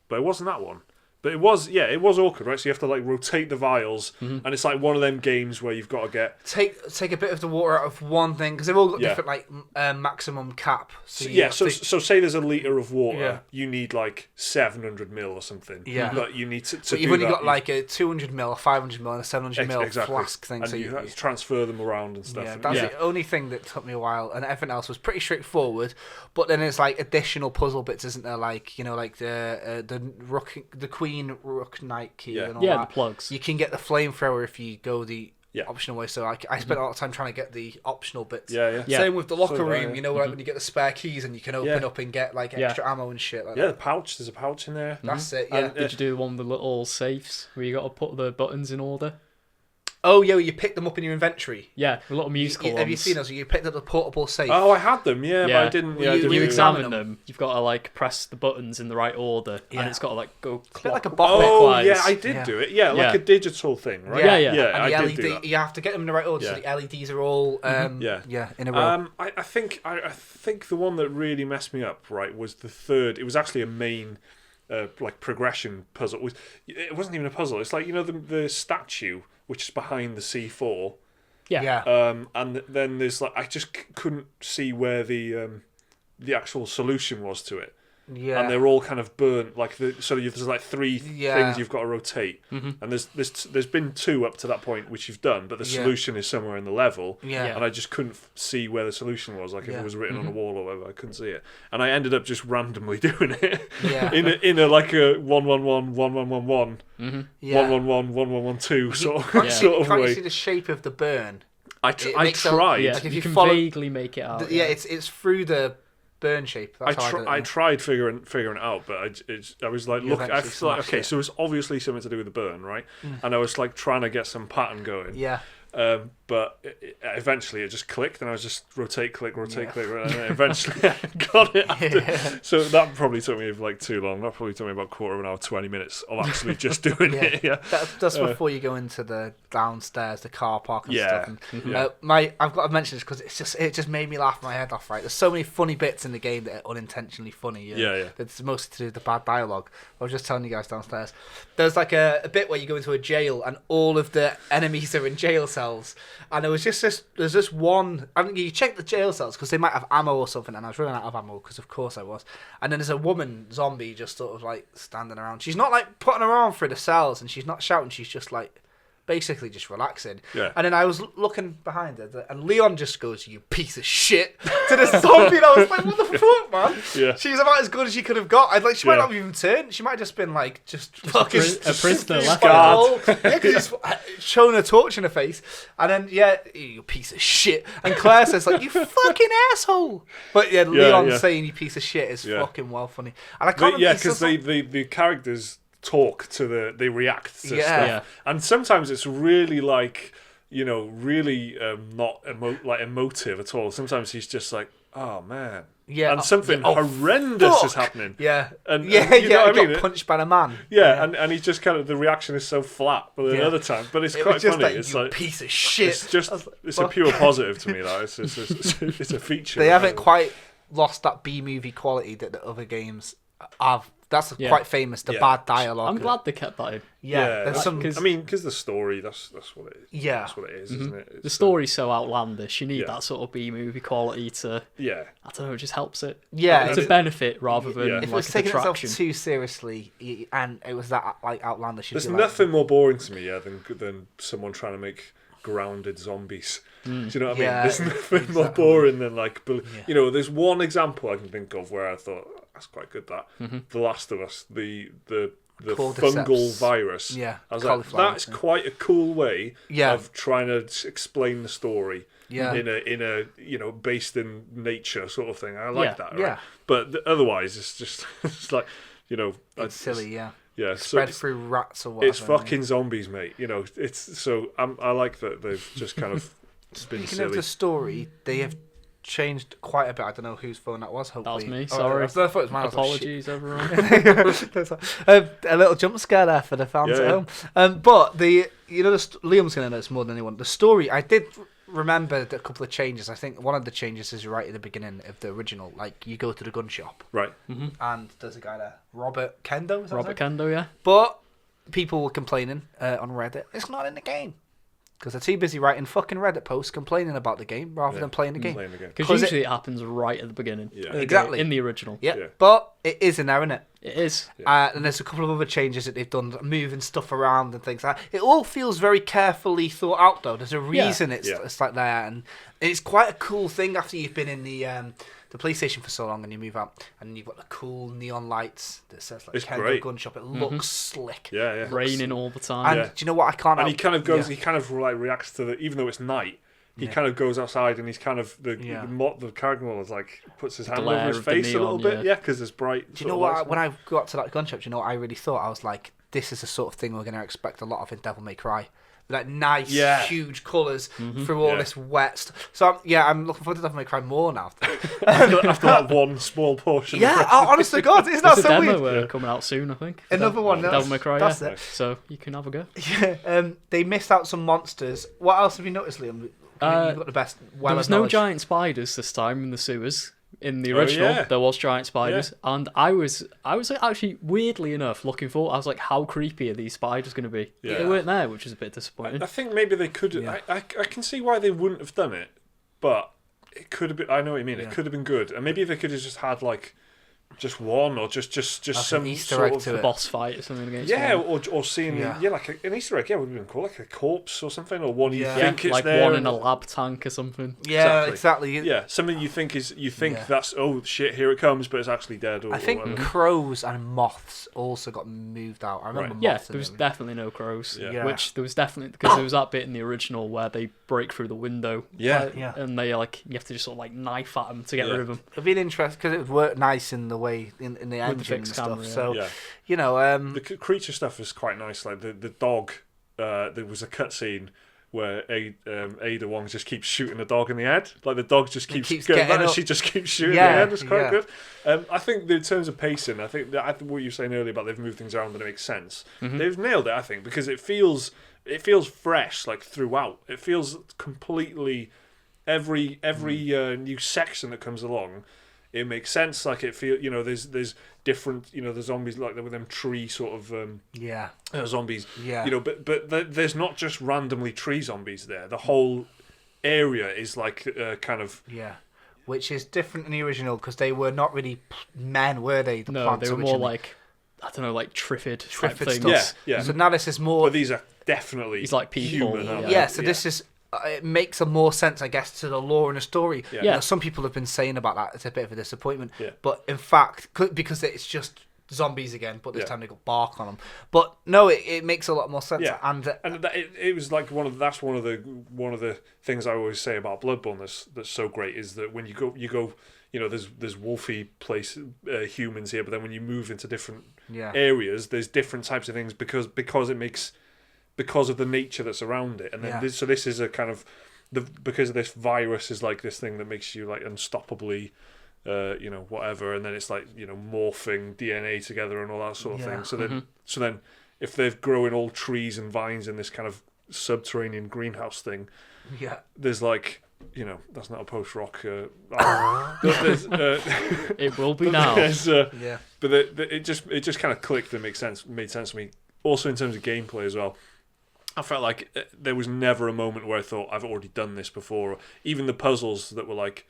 but it wasn't that one. But it was awkward, right? So you have to like rotate the vials, and it's like one of them games where you've got to get take a bit of the water out of one thing because they've all got different like maximum cap. So so say there's a litre of water, you need like 700 ml or something. Yeah, but you need to. But you've only got like a 200 ml, a 500 ml, and a 700 ml flask thing. And so you have to transfer them around and stuff. Yeah, that's the only thing that took me a while, and everything else was pretty straightforward. But then it's like additional puzzle bits, isn't there? Like like the queen rook knight key and all that. The plugs. You can get the flamethrower if you go the optional way. So I spent a lot of time trying to get the optional bits. Same with the locker room. Like when you get the spare keys and you can open up and get like extra ammo and shit like that. The pouch. There's a pouch in there. That's it. Yeah. And did you do the one with the little safes where you got to put the buttons in order? Oh yeah, you pick them up in your inventory. Yeah, a lot of musical ones. Have you seen those? You picked up the portable safe. Oh, I had them. But I didn't. You examine them. You've got to like press the buttons in the right order, and it's got to like go like a bot. Oh yeah, I did do it. Like a digital thing, right? Yeah. And the LED, you have to get them in the right order, so the LEDs are all in a row. I think the one that really messed me up, right, was the third. It was actually a main. Like progression puzzle. It wasn't even a puzzle. It's like the statue which is behind the C4. And then there's like I just couldn't see where the actual solution was to it. Yeah. And they're all kind of burnt. Like there's like 3 things you've got to rotate, and there's been 2 up to that point which you've done, but the solution is somewhere in the level. And I just couldn't see where the solution was. Like if it was written on a wall or whatever, I couldn't see it. And I ended up just randomly doing it in a like a 1-1-1 1-1-1-1 1-1-1 1-1-1-2 sort of way. Can't you see the shape of the burn? I tried. Like if you can vaguely make it out. It's through the burn shape. I tried figuring it out, but I was like, look, I feel like okay, so it's obviously something to do with the burn, right? And I was like trying to get some pattern going. But eventually it just clicked, and I was just rotate, click, and then eventually I got it. So that probably took me like too long. That probably took me about quarter of an hour, 20 minutes of actually just doing it. That's before you go into the downstairs, the car park and stuff. And, I've got to mention this because it just made me laugh my head off. Right, there's so many funny bits in the game that are unintentionally funny. It's mostly to do with the bad dialogue. I was just telling you guys downstairs. There's like a bit where you go into a jail and all of the enemies are in jail cells. And there was just there's this one. I mean, you check the jail cells because they might have ammo or something, and I was running out of ammo because of course I was. And then there's a woman zombie just sort of like standing around. She's not like putting her arm through the cells, and she's not shouting. She's just like basically just relaxing. And then I was looking behind her, and Leon just goes, "You piece of shit," to the zombie, and I was like, "What the fuck, man?" She's about as good as she could have got. She might not have even turned. She might have just been like just fucking a prisoner left. Because he's showing a torch in her face, and then you piece of shit. And Claire says like, "You fucking asshole." But Leon saying "you piece of shit" is fucking well funny. And I can't. Because the characters talk to they react to stuff, and sometimes it's really like really not emotive at all. Sometimes he's just like oh man. Yeah, And something horrendous is happening. Yeah, And yeah. you know what I Got mean? punched by a man. Yeah, and he's just kind of, the reaction is so flat, but then other time, but it's It quite was just funny. like, It's you like piece of shit. it's just it's a fuck. pure positive to me. That it's a feature. They haven't quite lost that B movie quality that the other games have. That's quite famous. The bad dialogue. I'm glad they kept that in. Yeah, there's some. I mean, because the story, that's what it is. Yeah. That's what it is, isn't it? The It's, story's so outlandish. You need that sort of B movie quality to. yeah. I don't know. It just helps it. Yeah, It's a benefit rather than if it was like a taking itself detraction. too seriously and it was that like outlandish. There's nothing more boring to me, than someone trying to make grounded zombies. Do you know what I mean? Yeah, There's nothing more boring than like, you know. There's one example I can think of where I thought that's quite good. That The Last of Us, the Cordyceps. fungal virus. Yeah, I was like, cauliflower, that's quite a cool way Yeah. of trying to explain the story. Yeah. In a you know, based in nature sort of thing. I like that. Right? Yeah. But otherwise, it's just it's like, you know, It's silly, yeah. Yeah, Spread through rats or whatever. it's fucking zombies, mate. You know, it's so I like that they've just kind of been Speaking silly. of the story, they have changed quite a bit. I don't know whose phone that was. Hopefully, That was me. Oh, Sorry. I thought it was mine. I was like, Apologies, everyone. a little jump scare there for the fans at home. But Liam's going to know this more than anyone. The story, I did remember a couple of changes. I think one of the changes is right at the beginning of the original. Like, you go to the gun shop, Right. and there's a guy there, Robert Kendo. Is that Robert his name? Kendo, yeah. But people were complaining on Reddit. It's not in the game. Because they're too busy writing fucking Reddit posts complaining about the game rather than playing the game. Playing the game. Because usually it happens right at the beginning. Yeah. of the Exactly. game, in the original. Yeah, Yeah. but it is in there, isn't it? It is. And there's a couple of other changes that they've done, moving stuff around and things like that. It all feels very carefully thought out, though. There's a reason it's like that, and it's quite a cool thing after you've been in the PlayStation for so long, and you move out, and you've got the cool neon lights that says like It's Kendo great. Gun Shop. It looks slick. Yeah, yeah. Raining all the And time. do you know what? I can't. And he kind of goes. Yeah. He kind of like reacts to the, even though it's night. He kind of goes outside and he's kind of the character model is like puts his hand over glare his of the face a little neon, bit, because there's bright. Do you know what? When I got to that gun shop, do you know what I really thought? I was like, this is the sort of thing we're going to expect a lot of in Devil May Cry. Like nice, huge colours through all this wet stuff. So I'm looking forward to Devil May Cry more now. after that one small portion. Yeah, honest to God, isn't that There's a so demo weird? coming out soon, I think. Another one. Devil May Cry, that's yeah. it. So you can have a go. Yeah, they missed out some monsters. What else have you noticed, Liam? You've got the best. There was no giant spiders this time in the sewers. In the original, there was giant spiders, and I was actually weirdly enough looking forward. I was like, how creepy are these spiders going to be? Yeah. They weren't there, which is a bit disappointing. I think maybe they could. Yeah. I can see why they wouldn't have done it, but it could have been. I know what you mean. It could have been good, and maybe they could have just had like just one or just some Easter sort egg of to it. Boss fight or something against or seeing Yeah. like an Easter egg, would have been cool, like a corpse or something, or one you Yeah. think it's like there, one in a lab tank or something. Yeah, exactly. Yeah, something you think that's, oh shit, here it comes, but it's actually dead. Or, I think whatever. crows and moths also got moved out. I remember Right. Yeah, moths. there was definitely no crows. Yeah. Which there was definitely, because there was that bit in the original where they break through the window. Yeah. Yeah. And they like, you have to just sort of like knife at them to get rid of them. It'd be interesting because it would work nice in the way in the engine and fixed stuff. camera, yeah. So Yeah. you know, The creature stuff is quite nice. Like the dog, there was a cutscene where Ada Wong just keeps shooting the dog in the head. Like the dog just keeps going getting back and up. she just keeps shooting Yeah, the head. It's quite yeah. good. I think that in terms of pacing, I think what you were saying earlier about they've moved things around and it makes sense. They've nailed it, I think, because it feels fresh, like throughout. It feels completely every new section that comes along. It makes sense. Like it feel, there's different, the zombies like with them tree sort of zombies. Yeah. But there's not just randomly tree zombies there. The whole area is like kind of which is different in the original because they were not really men, were they? The No, plants they were more originally. like, I don't know, like Triffid type Triffid things. stuff. Yeah. So now this is more. But these are definitely He's like people, human. aren't yeah. they? So this is. It makes a more sense, I guess, to the lore and the story. Yeah. You know, some people have been saying about that. It's a bit of a disappointment. Yeah. But in fact, because it's just zombies again, but this Yeah. time they got bark on them. But no, it makes a lot more sense. Yeah, And that, it was like one of the things I always say about Bloodborne that's so great is that when you go there's wolfy humans here, but then when you move into different areas, there's different types of things because of the nature that's around it, and then this is a kind of because of this virus is like this thing that makes you like unstoppably, whatever, and then it's like morphing DNA together and all that sort of thing. So then, if they're growing all trees and vines in this kind of subterranean greenhouse thing, there's like. That's not a post-rock. It will be now. But it just kind of clicked and made sense to me. Also, in terms of gameplay as well, I felt like there was never a moment where I thought I've already done this before. Even the puzzles that were like,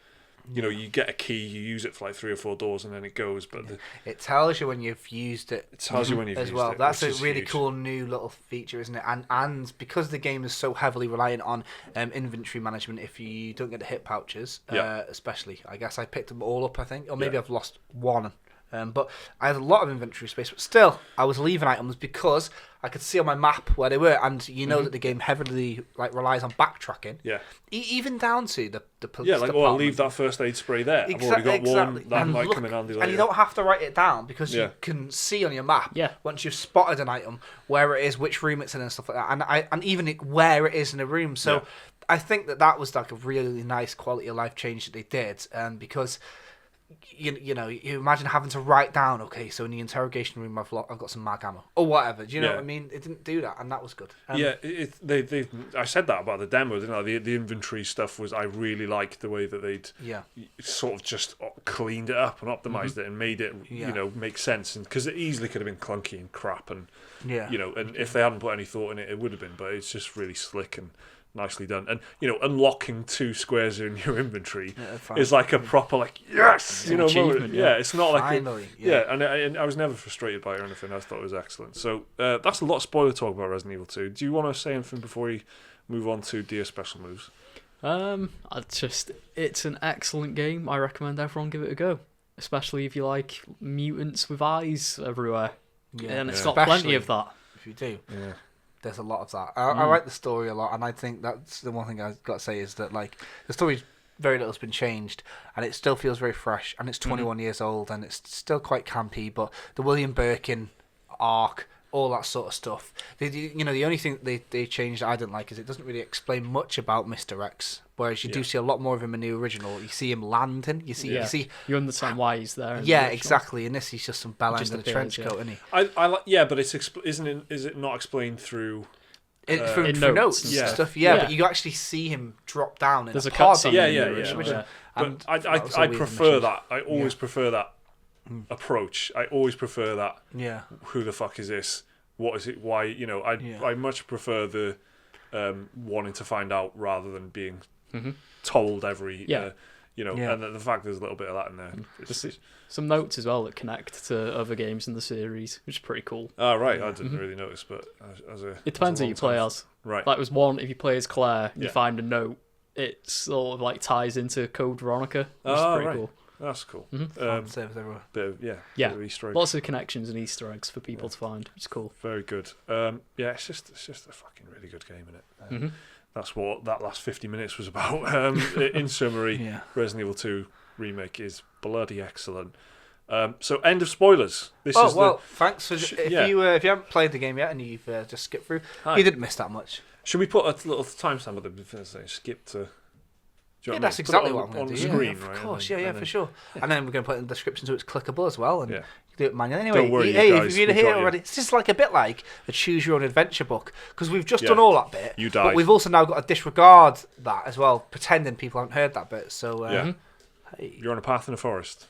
you get a key, you use it for like 3 or 4 doors, and then it goes. But it tells you when you've used it. It tells you when you've as used well. it. That's a really huge. cool new little feature, isn't it? And because the game is so heavily reliant on inventory management, if you don't get the hit pouches, especially, I guess I picked them all up. I think, or maybe I've lost one. But I had a lot of inventory space, but still, I was leaving items because I could see on my map where they were, and that the game heavily relies on backtracking. Yeah. Even down to the police department. I'll leave that first aid spray there. I've already got one. That might come in handy later. And you don't have to write it down because you can see on your map once you've spotted an item where it is, which room it's in, and stuff like that, and even where it is in a room. So I think that was like a really nice quality of life change that they did, because. You imagine having to write down, okay, so in the interrogation room I've got some mag ammo or whatever. Do you know what I mean? It didn't do that, and that was good. They I said that about the demo, didn't I? The inventory stuff was, I really liked the way that they'd sort of just cleaned it up and optimized it and made it make sense, and because it easily could have been clunky and crap, and and if they hadn't put any thought in it, it would have been. But it's just really slick and nicely done, and unlocking 2 squares in your inventory is like a proper moment. It's not like finally, and I was never frustrated by it or anything. I thought it was excellent. So that's a lot of spoiler talk about Resident Evil 2. Do you want to say anything before we move on to Dear Special Moves? It's an excellent game. I recommend everyone give it a go, especially if you like mutants with eyes everywhere. And it's got plenty of that. If you do, there's a lot of that. I like the story a lot, and I think that's the one thing I've got to say is that like the story's very little's been changed, and it still feels very fresh, and it's 21 years old, and it's still quite campy. But the William Birkin arc, all that sort of stuff. The only thing they changed that I didn't like is it doesn't really explain much about Mr. X, whereas you do see a lot more of him in the original. You see him landing. You understand why he's there. Exactly. In this, he's just some bellends in a trench coat, isn't he? I like, but it's is it not explained through? Through notes and stuff, but you actually see him drop down in There's a pod. But I prefer that. I always prefer that approach. I always prefer that. Yeah. Who the fuck is this? What is it? Why? I much prefer the wanting to find out rather than being told every. And the fact there's a little bit of that in there. There's some notes as well that connect to other games in the series, which is pretty cool. Oh, right. I didn't really notice, but it depends who you play as. Right. Like, was one, if you play as Claire, you find a note, it sort of like ties into Code Veronica, which is pretty cool. That's cool. Bit of Easter eggs. Lots of connections and Easter eggs for people to find. It's cool. Very good. It's just a fucking really good game, isn't it? That's what that last 50 minutes was about. In summary, Resident Evil 2 remake is bloody excellent. So end of spoilers. Thanks for if you haven't played the game yet and you've just skipped through, you didn't miss that much. Should we put a little timestamp at the skip to? That's exactly what I'm going to do. On screen, of right? course, for sure. And then we're going to put it in the description so it's clickable as well, and you can do it manually. Anyway, don't worry, if you're here already, it's just like a bit like a choose your own adventure book, because we've just done all that bit. You died. But we've also now got to disregard that as well, pretending people haven't heard that bit. So hey. You're on a path in a forest.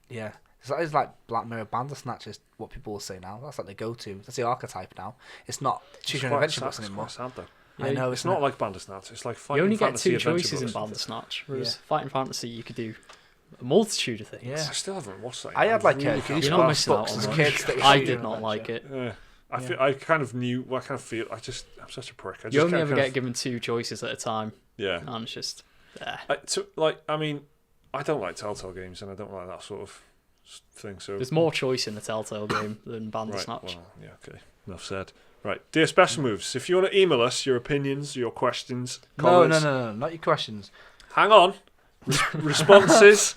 Yeah. It's like Black Mirror Bandersnatch is what people will say now. That's like the go-to. That's the archetype now. It's not choose your own adventure books anymore. Sad, though. I know it's not like Bandersnatch. It's like Fighting You only get Fantasy 2 adventure choices in books. Bandersnatch, whereas Fighting Fantasy you could do a multitude of things. Yeah. I still haven't watched that. I had like You're not Goosebumps missing out books on as much. kids. I did not like it. I feel. I kind of knew. I kind of feel. I'm such a prick. You only ever get given 2 choices at a time. Yeah. And it's just. I don't like Telltale games, and I don't like that sort of thing. So there's more choice in the Telltale game than Bandersnatch. Right, well, okay. Enough said. Right, Dear Special Moves, if you want to email us your opinions, your questions, comments... No, not your questions. Hang on. Responses,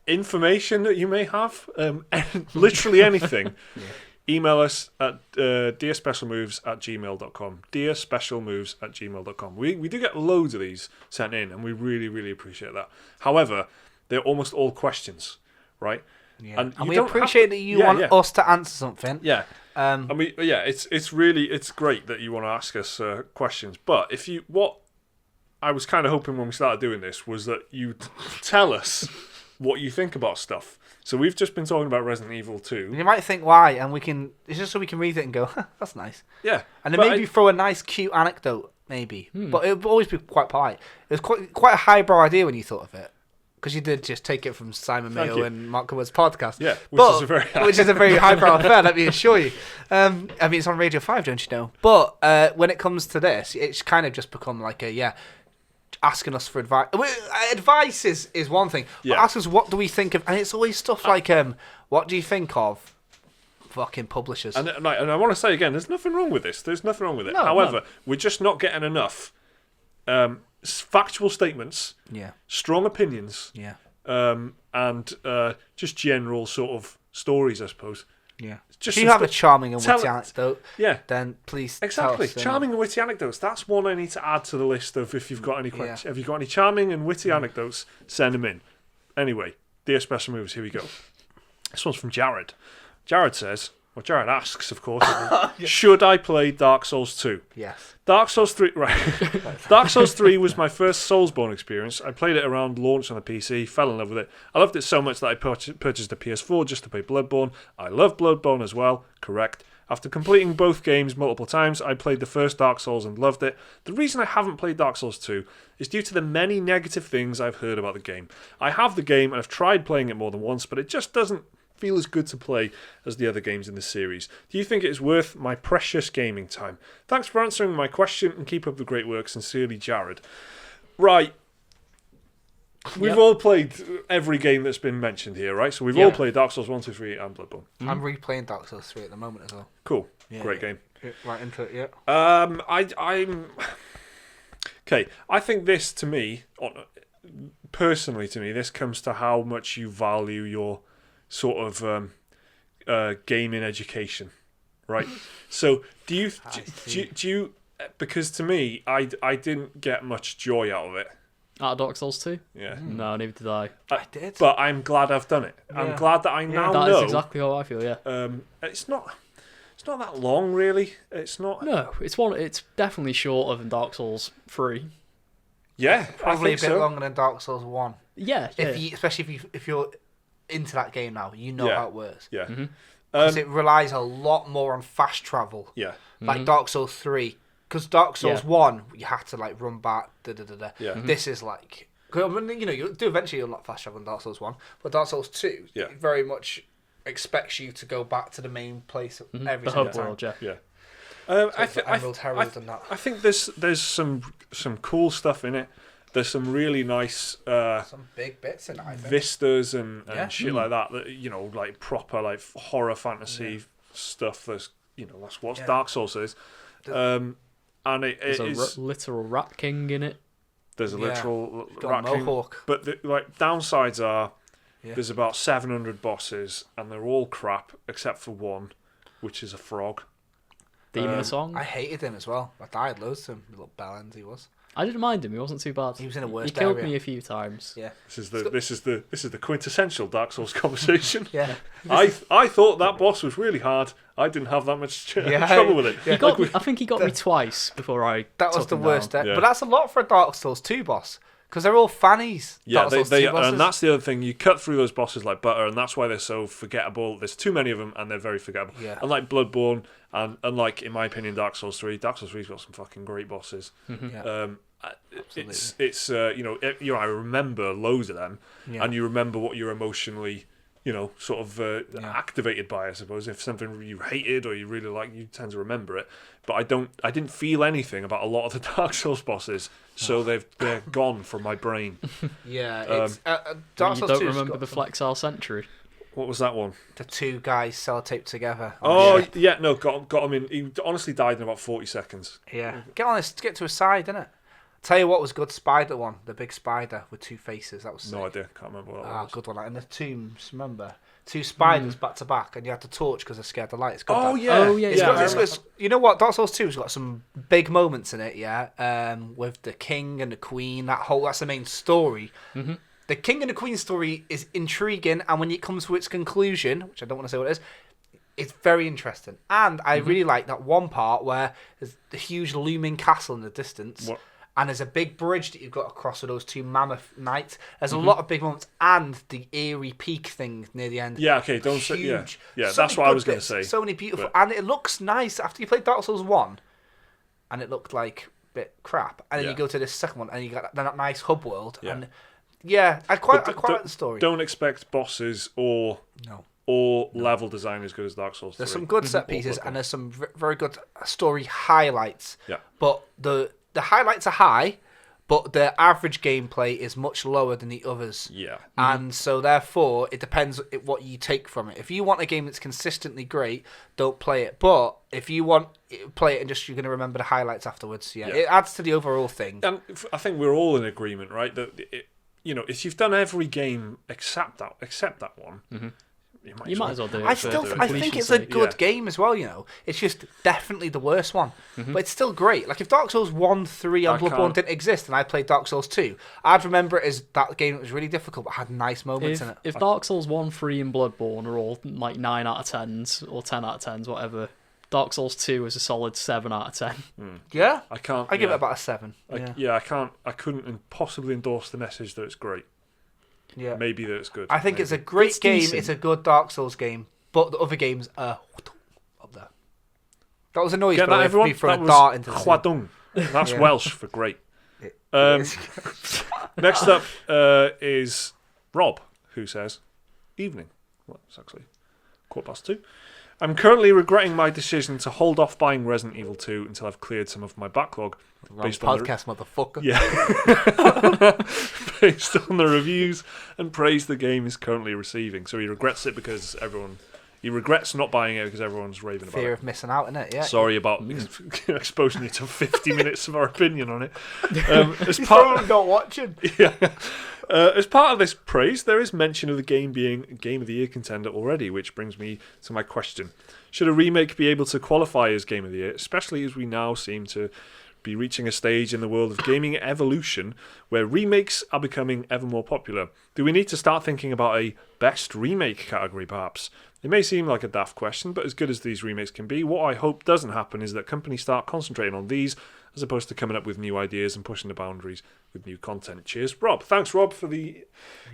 information that you may have, literally anything. email us at dearspecialmoves@gmail.com. dearspecialmoves@gmail.com. We do get loads of these sent in, and we really, really appreciate that. However, they're almost all questions, right? Yeah. And we appreciate that you want us to answer something. Yeah. It's great that you want to ask us questions. But what I was kind of hoping when we started doing this was that you'd tell us what you think about stuff. So we've just been talking about Resident Evil 2. You might think why, and it's just so we can read it and go, that's nice. Yeah. And then maybe throw a nice, cute anecdote, maybe. But it would always be quite polite. It was quite a highbrow idea when you thought of it. Because you did just take it from Simon Mayo and Mark Wood's podcast. Yeah, which is a very highbrow affair, let me assure you. It's on Radio 5, don't you know? But when it comes to this, it's kind of just become like asking us for advice. Advice is one thing. But ask us what do we think of, and it's always stuff like, what do you think of fucking publishers? And I want to say again, there's nothing wrong with this. There's nothing wrong with it. However, we're just not getting enough factual statements, strong opinions, and just general sort of stories, I suppose. Yeah. Just if you have a charming and witty anecdote, then please exactly tell us, charming and witty anecdotes. That's one I need to add to the list of if you've got any questions. If you've got any charming and witty anecdotes, send them in. Anyway, dear Special Moves, here we go. This one's from Jared. Jared says, well, Jared asks, of course, should I play Dark Souls 2? Yes. Dark Souls 3, right. Dark Souls 3 was my first Soulsborne experience. I played it around launch on the PC, fell in love with it. I loved it so much that I purchased a PS4 just to play Bloodborne. I love Bloodborne as well, correct. After completing both games multiple times, I played the first Dark Souls and loved it. The reason I haven't played Dark Souls 2 is due to the many negative things I've heard about the game. I have the game and I've tried playing it more than once, but it just doesn't feel as good to play as the other games in the series. Do you think it is worth my precious gaming time? Thanks for answering my question and keep up the great work. Sincerely, Jared. Right. We've all played every game that's been mentioned here, right? So we've all played Dark Souls 1, 2, 3 and Bloodborne. I'm replaying Dark Souls 3 at the moment as well. Cool. Great game. Right into it, I'm... Okay, I think this, to me, personally to me, this comes to how much you value your sort of gaming education, right? So do you because to me I didn't get much joy out of it. Out of Dark Souls 2? Yeah. No, neither did I. I did. But I'm glad I've done it. I'm glad that I now know. That is exactly how I feel, It's not that long really. It's not. No, it's definitely shorter than Dark Souls 3. Yeah, probably I think a bit longer than Dark Souls 1. Yeah. Especially if you're into that game now, you know how it works. Yeah. Because it relies a lot more on fast travel. Yeah. Like Dark Souls 3. Because Dark Souls 1, you had to like run back. Yeah. This is like, you do eventually unlock fast travel in Dark Souls 1, but Dark Souls 2 very much expects you to go back to the main place every single time. World, yeah. Emerald Herald and that. I think there's some cool stuff in it. There's some really nice some big bits in it, I think. vistas and shit like that. That like proper like horror fantasy stuff. That's what Dark Souls is. And there's a literal rat king in it. There's a literal rat king. Mohawk. But the downsides are there's about 700 bosses and they're all crap except for one, which is a frog. Demon of Song. I hated him as well. I died loads to him. Little bellend he was. I didn't mind him. He wasn't too bad. He was in a worse He killed area. me a few times. Yeah. This is the quintessential Dark Souls conversation. Yeah. I thought that boss was really hard. I didn't have that much trouble with it. Yeah. I think he got me twice before I. That was the worst. Yeah. But that's a lot for a Dark Souls 2 boss. Because they're all fannies. Yeah, they and that's the other thing. You cut through those bosses like butter, and that's why they're so forgettable. There's too many of them, and they're very forgettable. Yeah. Unlike Bloodborne, and unlike, in my opinion, Dark Souls 3. Dark Souls 3's got some fucking great bosses. Yeah. It's I remember loads of them, and you remember what you're emotionally, sort of activated by. I suppose if something you hated or you really like, you tend to remember it. But I didn't feel anything about a lot of the Dark Souls bosses, so they're gone from my brain. Yeah, Dark Souls 2 don't remember the Flexile Sentry. What was that one? The two guys sellotaped together. Oh, yeah, no, got him in. He honestly died in about 40 seconds. Yeah. Get to a side, innit? Tell you what was good, Spider one, the big spider with 2 faces. That was sick. No idea. Can't remember what that was. Good one. Like in the tombs, remember? 2 spiders back to back, and you had to torch because they're scared of the light. It's good. Oh, that. yeah. Oh, yeah, It's you know what? Dark Souls 2's got some big moments in it, yeah. With the king and the queen. That's the main story. Mm-hmm. The king and the queen story is intriguing, and when it comes to its conclusion, which I don't want to say what it is, it's very interesting. And I really like that one part where there's the huge looming castle in the distance. What? And there's a big bridge that you've got to cross with those 2 mammoth knights. There's a lot of big moments, and the eerie peak thing near the end. Yeah, okay, don't say... Yeah, So that's many what I good was going to bits, say. So many beautiful... but- And it looks nice after you played Dark Souls 1, and it looked like a bit crap. And then you go to this second one, and you got that nice hub world. Yeah. And I quite like the story. Don't expect bosses or level design as good as Dark Souls 3. There's some good set pieces, and there's some very good story highlights. Yeah. But the highlights are high, but the average gameplay is much lower than the others. Yeah. And so, therefore, it depends what you take from it. If you want a game that's consistently great, don't play it. But if you want play it and just you're going to remember the highlights afterwards, it adds to the overall thing. And I think we're all in agreement, right? That if you've done every game except that one, You might as well do it. I think it's a good game as well. It's just definitely the worst one, but it's still great. Like if Dark Souls 1, 3, and Bloodborne didn't exist, and I played Dark Souls 2, I'd remember it as that game that was really difficult but had nice moments in it. If Dark Souls 1, 3, and Bloodborne are all like 9 out of 10s or 10 out of 10s, whatever, Dark Souls 2 is a solid 7 out of 10. Yeah, I can't. I give it about a 7. I can't. I couldn't possibly endorse the message that it's great. Yeah, maybe that it's good. I think it's a great game. decent. It's a good Dark Souls game, but the other games are up there. That was a noise, Get but that, everyone? me throw That a was dart into the chwadung. That's Yeah. Welsh for great. Um, Next up is Rob, who says, "Evening." Well, it's actually 2:15. I'm currently regretting my decision to hold off buying Resident Evil 2 until I've cleared some of my backlog. Based on podcast, motherfucker. based on the reviews and praise the game is currently receiving. So he regrets it because he regrets not buying it because everyone's raving about Fear it. of missing out, innit? Yeah. Sorry about exposing you to 50 minutes of our opinion on it. As He's part, probably not watching. as part of this praise, there is mention of the game being Game of the Year contender already, which brings me to my question. Should a remake be able to qualify as Game of the Year, especially as we now seem to be reaching a stage in the world of gaming evolution where remakes are becoming ever more popular? Do we need to start thinking about a best remake category, perhaps? It may seem like a daft question, but as good as these remakes can be, what I hope doesn't happen is that companies start concentrating on these as opposed to coming up with new ideas and pushing the boundaries with new content. Cheers, Rob. Thanks, Rob, for the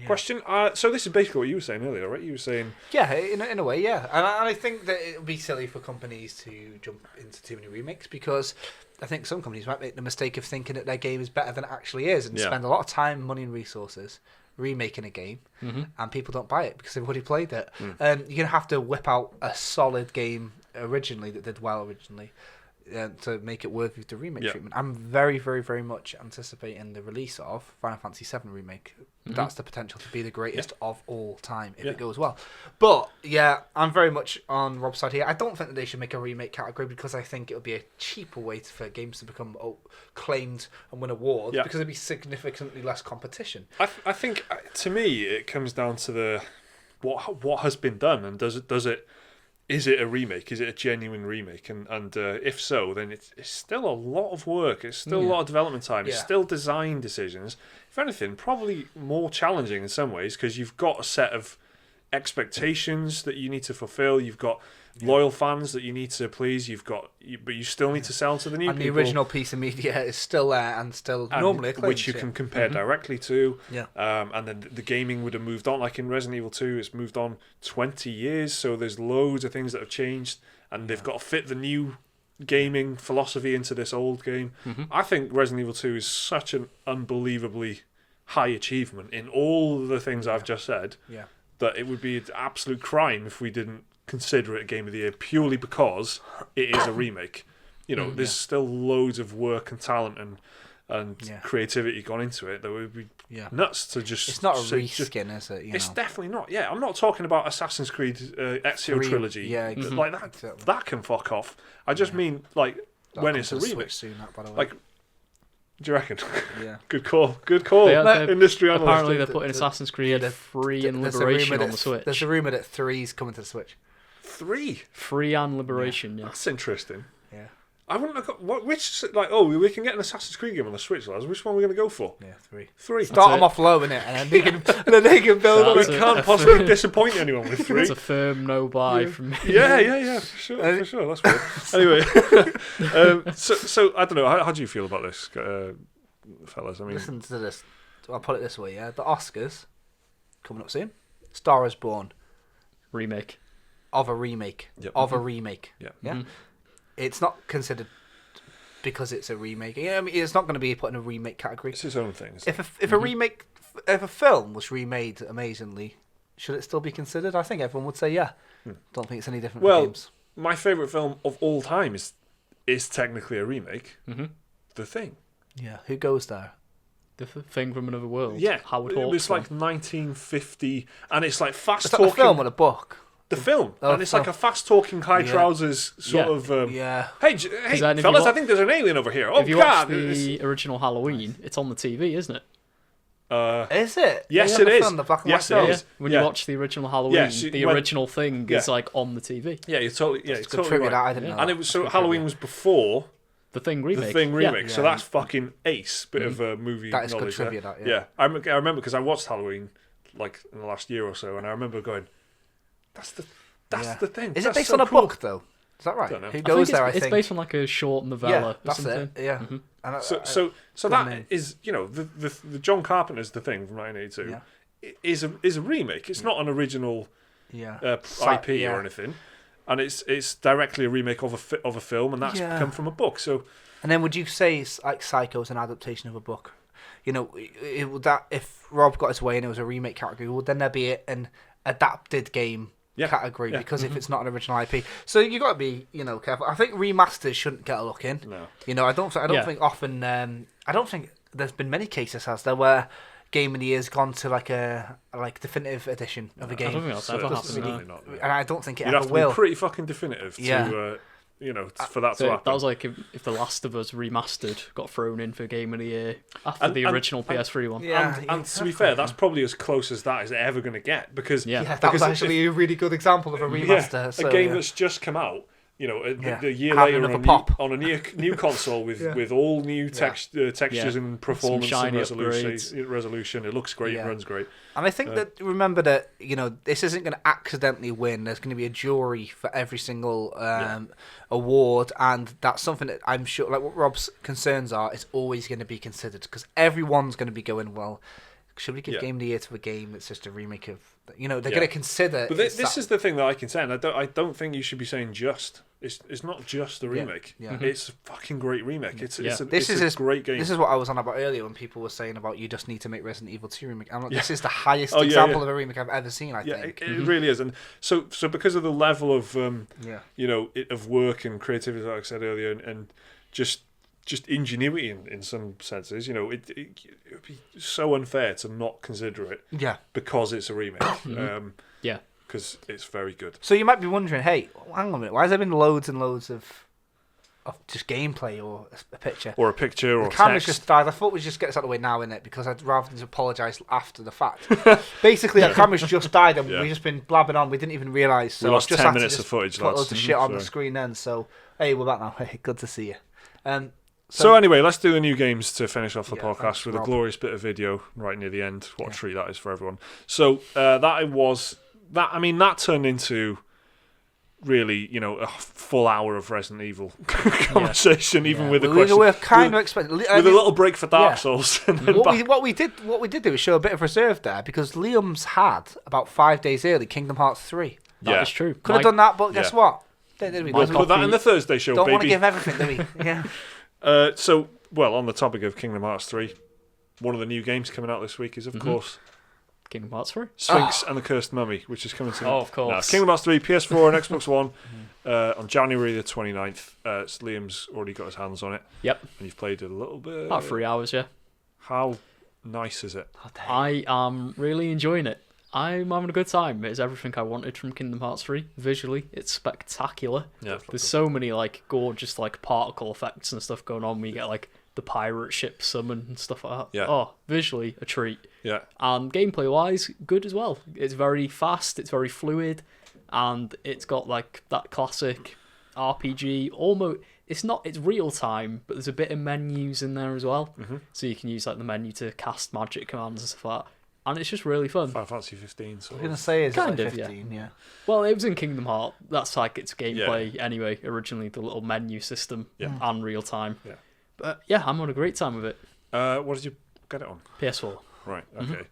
question. So this is basically what you were saying earlier, right? You were saying... Yeah, in a way, yeah. And I think that it would be silly for companies to jump into too many remakes because I think some companies might make the mistake of thinking that their game is better than it actually is and spend a lot of time, money and resources remaking a game and people don't buy it because they've already played it. You're going to have to whip out a solid game originally that did well originally to make it worthy of the remake treatment. I'm very, very, very much anticipating the release of Final Fantasy VII Remake. That's the potential to be the greatest of all time if it goes well. But, yeah, I'm very much on Rob's side here. I don't think that they should make a remake category because I think it would be a cheaper way for games to become claimed and win awards because there'd be significantly less competition. I think, to me, it comes down to the what has been done and is it a remake? Is it a genuine remake? And if so, then it's still a lot of work. It's still a lot of development time. It's still design decisions. If anything, probably more challenging in some ways because you've got a set of expectations that you need to fulfill. You've got loyal fans that you need to please. But you still need to sell to the new people. And the original piece of media is still there and still normally acclaimed, which you can compare directly to. Yeah. And then the gaming would have moved on. Like in Resident Evil 2, it's moved on 20 years, so there's loads of things that have changed, and they've got to fit the new gaming philosophy into this old game. I think Resident Evil 2 is such an unbelievably high achievement in all the things I've just said that it would be an absolute crime if we didn't consider it a Game of the Year purely because it is a remake. There's still loads of work and talent and creativity gone into it that would be nuts to just... It's not a reskin, is it? It's definitely not. Yeah, I'm not talking about Assassin's Creed Ezio Trilogy. Yeah, like that can fuck off. I just mean like when it's a remake. Soon, by the way. Like Do you reckon? Yeah. Good call. Good call. They're- Industry analyst. Apparently, they're putting Assassin's Creed the- 3 and There's a Liberation rumour on the Switch. There's a rumour that 3's coming to the Switch. 3. 3 and Liberation, yeah. That's interesting. Yeah. I wouldn't have got which we can get an Assassin's Creed game on the Switch, lads. Which one are we going to go for? Yeah, 3. 3. Start it. them off low, innit? And then they can build We That's up. can't possibly disappoint anyone with 3. It's a firm no buy from me. Yeah, for sure. That's weird. Anyway, so I don't know. How do you feel about this, fellas? I mean, Listen to this. I'll put it this way, yeah. The Oscars coming up soon. Star is Born Remake. of a remake. Yep. Of a remake. Yeah. Yeah. Mhm. It's not considered because it's a remake. Yeah, I mean, it's not going to be put in a remake category. it's his own thing. If a remake, if a film was remade amazingly, should it still be considered? I think everyone would say yeah. Don't think it's any different Well, for games. My favourite film of all time is technically a remake. Mm-hmm. The Thing. Yeah. Who goes there? The Thing from Another World. Yeah, Howard it Hawks was like one. 1950, and it's like fast Is that talking. a film or a book? The film, Oh, and it's like a fast talking, high Yeah. trousers sort Yeah. of. Yeah. Hey, then if fellas, you I think there's an alien over here. Oh if you God! watch the original Halloween, it's on the TV, isn't it? Is it? Yes, Yeah, it the is. film, the black and Yes, white it film. is. When Yeah. you watch the original Halloween, Yes, the when- original thing yeah. is like on the TV. Yeah, you're totally. Yeah, you're It's good totally trivia right. that I didn't know. And it was so Good Halloween trivia. was before The Thing remake. the Thing Yeah. remake, so Yeah. that's fucking ace. Bit of movie That is good knowledge trivia, there. that, yeah. I remember because I watched Halloween like in the last year or so, and I remember going, "That's the thing." Is it That's based so on a cool. book though? Is that right? Don't know. Who I goes think there? it's based on like a short novella Yeah, or that's something. it. Yeah. Mhm. And So good that name. is, the John Carpenter's The Thing from 1982 Yeah. is a remake. It's not an original Yeah. IP yeah. or anything, and it's directly a remake of a film, and that's Yeah. come from a book. So And then would you say like Psycho is an adaptation of a book? Would that if Rob got his way and it was a remake category, would then there be an adapted game category? Yeah. Because if it's not an original IP, so you got to be careful. I think remasters shouldn't get a look in. no, I don't think often. I don't think there's been many cases has there where Game of the Year's gone to like a definitive edition of a I game. don't think that's ever happened. certainly No. not. And I don't think it You'd have ever to will. be pretty fucking definitive Yeah. to for that to So happen. that was like if The Last of Us remastered got thrown in for Game of the Year after the original PS3 one. Yeah, and to be fair, that's probably as close as that is ever going to get because Yeah. Yeah, that was because actually a really good example of a remaster. a game that's just come out. A year Having later another pop. on a new console with all new textures Yeah. and performance and shiny resolution. It looks great. Yeah. It runs great. And I think that remember that this isn't going to accidentally win. There's going to be a jury for every single award, and that's something that I'm sure, like what Rob's concerns are, is always going to be considered because everyone's going to be going, well, should we give Game of the Year to a game that's just a remake of? They're going to consider. But this is the thing that I can say, and I don't think you should be saying just. It's not just a remake. Yeah. It's a fucking great remake. It's a This great game. This is what I was on about earlier when people were saying about you just need to make Resident Evil 2 remake. I'm like, Yeah. this is the highest Oh, yeah, example yeah. of a remake I've ever seen. I Yeah, think. it really is, and so because of the level of Yeah. of work and creativity, like I said earlier, and just ingenuity in some senses, it would be so unfair to not consider it Yeah. because it's a remake. Yeah. Because it's very good. So you might be wondering, hey, hang on a minute, why has there been loads and loads of just gameplay or a picture? Or a picture, or The camera's text. just died. I thought we'd just get this out of the way now, innit? Because I'd rather than apologise after the fact. Basically, our camera's just died and we've just been blabbing on. We didn't even realise. So We lost I've just 10 had to minutes just of footage, put lads. loads of shit on the Sorry. screen then. So, hey, we're back now. Hey, good to see you. So anyway, let's do the new games to finish off the Yeah, podcast thanks, with Rob. a glorious bit of video right near the end. What a treat that is for everyone. So that turned into really, a full hour of Resident Evil conversation, even with the question. We're kind of expecting with a little break for Dark yeah. Souls. And then what we did do is show a bit of reserve there because Liam's had about 5 days early Kingdom Hearts 3. That is true. Could have done that, but guess what? Did we? we'll Don't put that in the Thursday show, want to baby. give everything, do we? Yeah. On the topic of Kingdom Hearts 3, one of the new games coming out this week is, of course, Kingdom Hearts 3. Sphinx and the Cursed Mummy, which is coming to of course. Kingdom Hearts 3, PS4 and Xbox One on January the 29th. So Liam's already got his hands on it. Yep. And you've played it a little bit. About 3 hours, yeah. How nice is it? I am really enjoying it. I'm having a good time. It's everything I wanted from Kingdom Hearts 3. Visually, it's spectacular. Yeah. There's so many gorgeous particle effects and stuff going on. Where you get the pirate ship summon and stuff like that. Yeah. Oh, visually a treat. Yeah. And gameplay-wise, good as well. It's very fast, it's very fluid, and it's got like that classic RPG. Almost, it's real time, but there's a bit of menus in there as well. So you can use like the menu to cast magic commands and stuff like that. And it's just really fun. Final Fantasy 15. So I was going to say, is Kind it like of, 15? Yeah. Well, it was in Kingdom Hearts. That's like its gameplay anyway, originally, the little menu system and real time. Yeah. But yeah, I'm having a great time with it. What did you get it on? PS4. Right. Okay.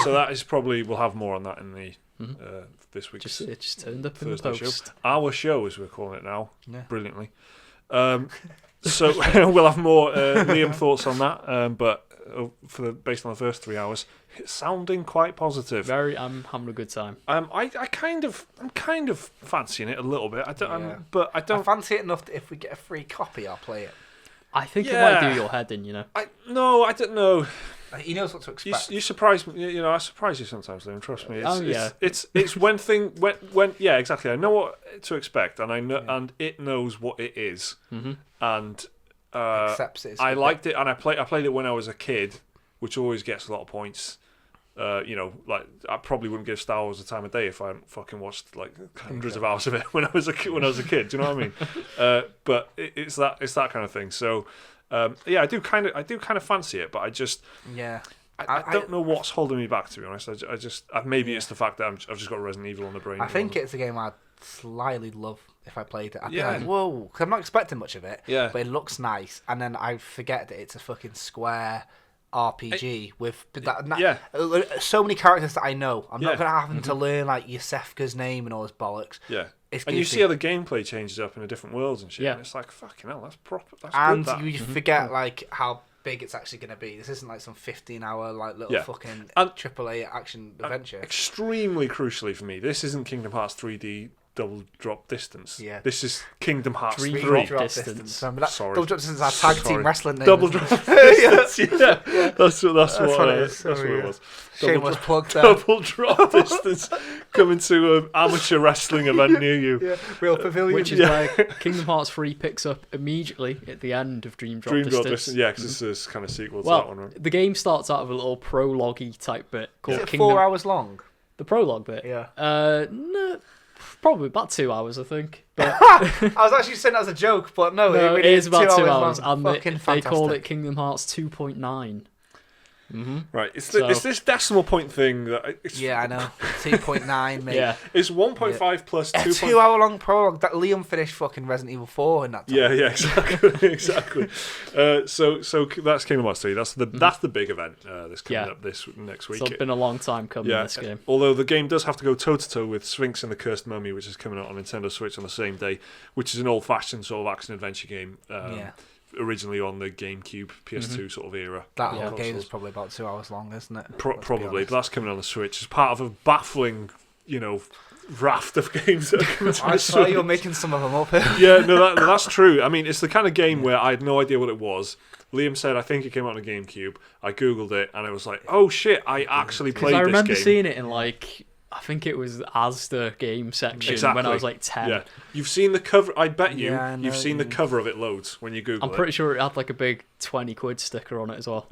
So that is probably, we'll have more on that in the this week's It just turned up in the Thursday post. show. Our show, as we're calling it now, Yeah. brilliantly. So we'll have more Liam thoughts on that. But based on the first 3 hours, it's sounding quite positive. I'm having a good time. I'm kind of fancying it a little bit. I don't. Yeah. I don't. I fancy it enough that if we get a free copy, I'll play it. I think it might do your head in, you know. I don't know. He knows what to expect. You surprise me. You know, I surprise you sometimes, Liam. Trust me. It's, It's when yeah, exactly. I know what to expect, and I know, and it knows what it is, and accepts it. I liked it, and I played it when I was a kid, which always gets a lot of points. You know, like I probably wouldn't give Star Wars the time of day if I hadn't fucking watched like hundreds of hours of it when I was a kid. Do you know what I mean? But it's that kind of thing. So. I do kind of fancy it, but I just I don't know what's holding me back, to be honest. I just maybe it's the fact that I've just got Resident Evil on the brain. I think it's a game I'd slightly love if I played it. I'd be Yeah. like, whoa, because I'm not expecting much of it. Yeah. But it looks nice, and then I forget that it's a fucking Square RPG with that. So many characters that I know. I'm not gonna have to learn like Yosefka's name and all this bollocks. Yeah. It's and you see how the gameplay changes up in a different worlds and shit. Yeah. And it's like, fucking hell, that's proper. That's and good. you forget like how big it's actually going to be. This isn't like some 15-hour like little fucking AAA action adventure. Extremely crucially for me, this isn't Kingdom Hearts 3D double drop distance. Yeah. This is Kingdom Hearts 3. Drop Drop distance. distance. Remember that? Sorry. Double drop distance is our tag team wrestling name. Double isn't drop it? distance. Yeah. That's what it is. that's what it was. Shameless plug there. Double drop distance coming to an amateur wrestling event near you. Yeah, real pavilion. Which is where Kingdom Hearts 3 picks up immediately at the end of Dream Drop Distance. Yeah, because it's this kind of sequel to Well, that one, right? the game starts out with a little prologue-y type bit called Is it Kingdom... 4 hours long? The prologue bit? Yeah. No, probably about 2 hours, I think. But I was actually saying that as a joke, but no, no, it really it is about 2 hours. long. And Fucking they call fantastic. it Kingdom Hearts 2.9. Right, it's So- this decimal point thing that it's, Yeah, I know. 2.9, mate. Yeah. it's 1.5 plus A 2. 2 hour long prologue that Liam finished fucking Resident Evil 4 in that time. Yeah, exactly. So that's Kingdom Hearts 3. That's the big event that's coming up this next week. So it's been a long time coming, this game. Although the game does have to go toe to toe with Sphinx and the Cursed Mummy, which is coming out on Nintendo Switch on the same day, which is an old fashioned sort of action adventure game. Originally on the GameCube, PS2 sort of era. That whole game is probably about 2 hours long, isn't it? Probably, but that's coming on the Switch as part of a baffling, raft of games that are coming to I the saw Switch. you're making some of them up here. Yeah, no, that's true. I mean, it's the kind of game where I had no idea what it was. Liam said, I think it came out on the GameCube. I Googled it, and it was like, oh shit, I actually played this game. I remember seeing it in I think it was Asda game section when I was like 10. Yeah, you've seen the cover. I bet you've seen the you. cover of it loads when you Google I'm pretty sure it had like a big 20 quid sticker on it as well.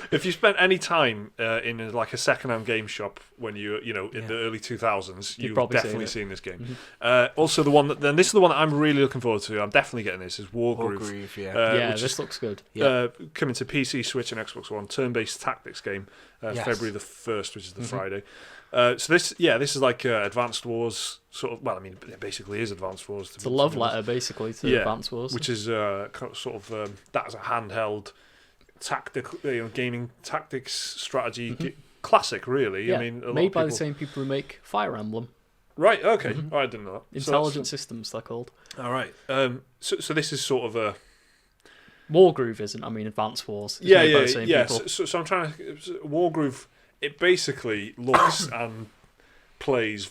If you spent any time in like a second-hand game shop when in the early 2000s, you've definitely seen this game. Also, this is the one that I'm really looking forward to. I'm definitely getting this. Is Wargroove. This looks good. Coming to PC, Switch, and Xbox One. Turn-based tactics game. February the 1st, which is the Friday. So this is like Advanced Wars sort of. Well, I mean, it basically is Advanced Wars. It's a love letter, basically, to Advanced Wars, which is sort of that as a handheld tactical, gaming tactics strategy classic, really. Yeah. I mean, made by the same people who make Fire Emblem. Right. Okay. Oh, I didn't know that. Intelligent Systems, they're called. All right. So this is sort of a. Wargroove isn't. I mean, Advanced Wars. Yeah. People. So I'm trying to Wargroove. It basically looks and plays.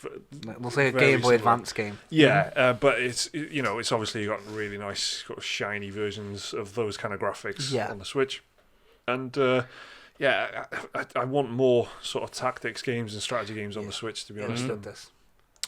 We'll say a Game Boy Advance game. Yeah, but it's it's obviously got really nice, got shiny versions of those kind of graphics on the Switch, and I want more sort of tactics games and strategy games on the Switch, to be honest.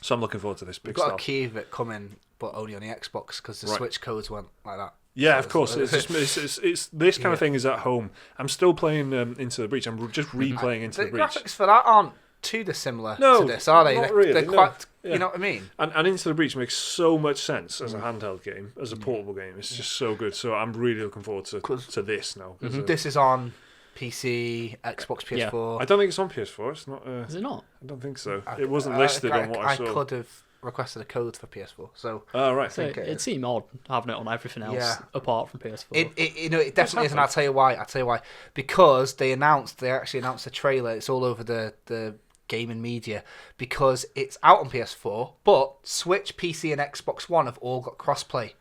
So I'm looking forward to this big We've got stuff. a key of it coming, but only on the Xbox because the Switch codes weren't like that. Yeah, of course. It's this kind of thing is at home. I'm still playing Into the Breach. I'm just replaying Into the Breach. The graphics for that aren't too dissimilar No, to this, are they? not really, They're no. quite, Yeah. you know what I mean? And Into the Breach makes so much sense as a handheld game, as a portable game. It's just so good. So I'm really looking forward to this now. This is on PC, Xbox, PS4. I don't think it's on PS4. It's not. Is it not? I don't think so. It wasn't listed on what I saw. I could have requested a code for PS4. So. Oh, right. So it seemed odd having it on everything else apart from PS4. It definitely is, and I'll tell you why. Because they actually announced the trailer. It's all over the gaming media because it's out on PS4, but Switch, PC, and Xbox One have all got crossplay,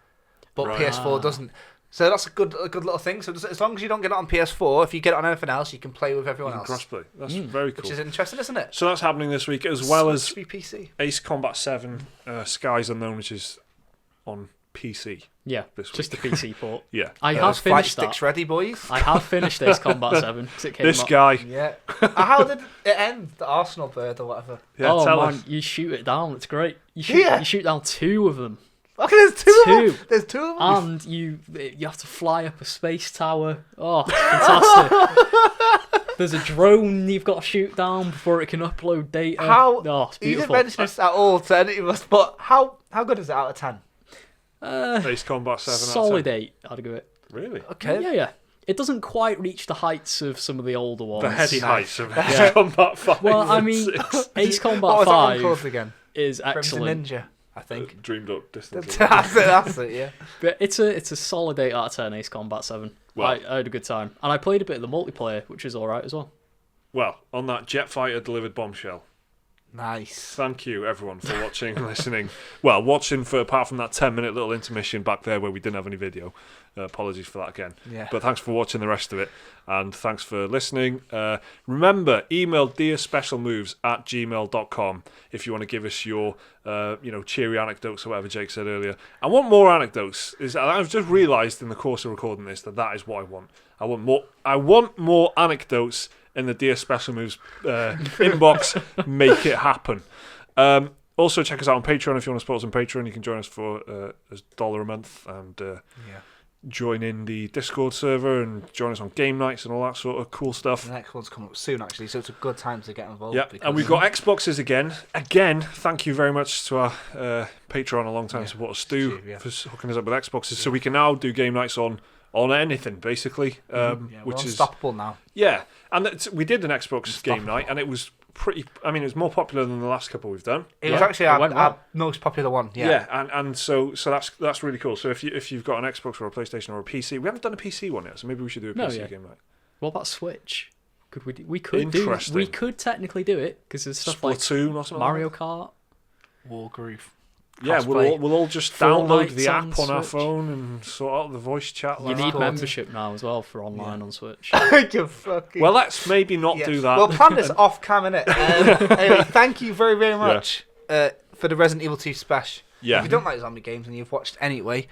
but PS4 doesn't. So that's a good little thing. So as long as you don't get it on PS4, if you get it on anything else, you can play with everyone else. Crossplay. That's very cool. Which is interesting, isn't it? So that's happening this week, as well as PC. Ace Combat 7, Skies Unknown, which is on PC. Yeah, this just the week. PC port. Yeah. I have Flight finished sticks that. ready, boys. I have finished Ace Combat 7 because it came This up. guy. Yeah. How did it end? The Arsenal bird or whatever. Yeah, Oh tell man, us. you shoot it down. It's great. You shoot down 2 of them. Okay, there's two of Two. them. There's 2 of them. And you have to fly up a space tower. Oh, fantastic. There's a drone you've got to shoot down before it can upload data. How? Oh, it's You didn't beautiful. mention this at all to any of us, but how good is it out of 10? Ace Combat 7 Solid out of 8, I'd give it. 10. Really? Okay. Yeah. It doesn't quite reach the heights of some of the older ones. The heady heights of Ace Combat 5 Well, I and mean, 6. Ace What Combat was that one 5 called again? is Crimson excellent. Ninja, I think. Dreamed up distance. That's it, yeah. But it's a solid 8 out of 10 Ace Combat 7. Well- I had a good time. And I played a bit of the multiplayer, which is alright as well. Well, on that jet fighter delivered bombshell. Nice. Thank you, everyone, for watching and listening. Well, watching for apart from that 10-minute little intermission back there where we didn't have any video. Apologies for that again. Yeah. But thanks for watching the rest of it, and thanks for listening. Remember, email dearspecialmoves@gmail.com if you want to give us your, cheery anecdotes or whatever Jake said earlier. I want more anecdotes. I've just realised in the course of recording this that is what I want. I want more anecdotes in the Dear Special Moves inbox. Make it happen. Also, check us out on Patreon if you want to support us on Patreon. You can join us for $1 a month and join in the Discord server and join us on game nights and all that sort of cool stuff. The next one's coming up soon, actually, so it's a good time to get involved. Yeah, and we've got Xboxes again. Again, thank you very much to our Patreon, a long-time supporter, Stu, for hooking us up with Xboxes, so we can now do game nights on anything, basically. Which is unstoppable now. Yeah, and we did an Xbox game night, and it was pretty. I mean, it was more popular than the last couple we've done. It was actually our most popular one. Yeah, and so that's really cool. So if you've got an Xbox or a PlayStation or a PC, we haven't done a PC one yet, so maybe we should do a PC game night. What about Switch? Could we could technically do it because there's stuff Splatoon like or something Mario like Kart. Wargroove. Yeah, we'll all just download the Fortnite's app on our Switch. phone and sort out the voice chat. You like need that. membership now as well for online on Switch. You fucking... Well, let's maybe not do that. We'll plan this off cam, innit? Anyway, thank you very, very much for the Resident Evil 2 special. Yeah. If you don't like zombie games and you've watched anyway,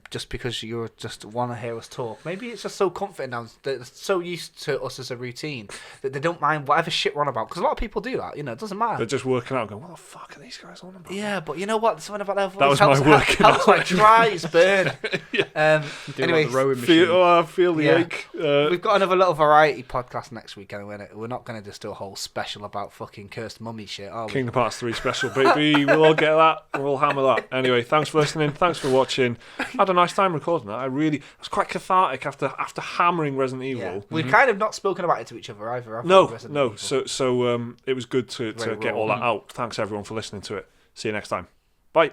just because you just want to hear us talk, maybe it's just so comforting now. They're so used to us as a routine that they don't mind whatever shit we're on about. Because a lot of people do that, it doesn't matter. They're just working out going, what the fuck are these guys on about? Yeah, but you know what? Something about their voice That was helps, my working helps my dries burn. Anyway, the rowing machine. Feel the ache. we've got another little variety podcast next week anyway. We're not going to just do a whole special about fucking cursed mummy shit, are we? Kingdom Hearts 3 special, baby. We'll all get that. We'll all hammer that. Anyway, thanks for listening. Thanks for watching. I had a nice time recording that. It was quite cathartic after hammering Resident Evil. Yeah. We've kind of not spoken about it to each other either. Have we, No. Resident Evil? So it was good to get all that out. Thanks everyone for listening to it. See you next time. Bye.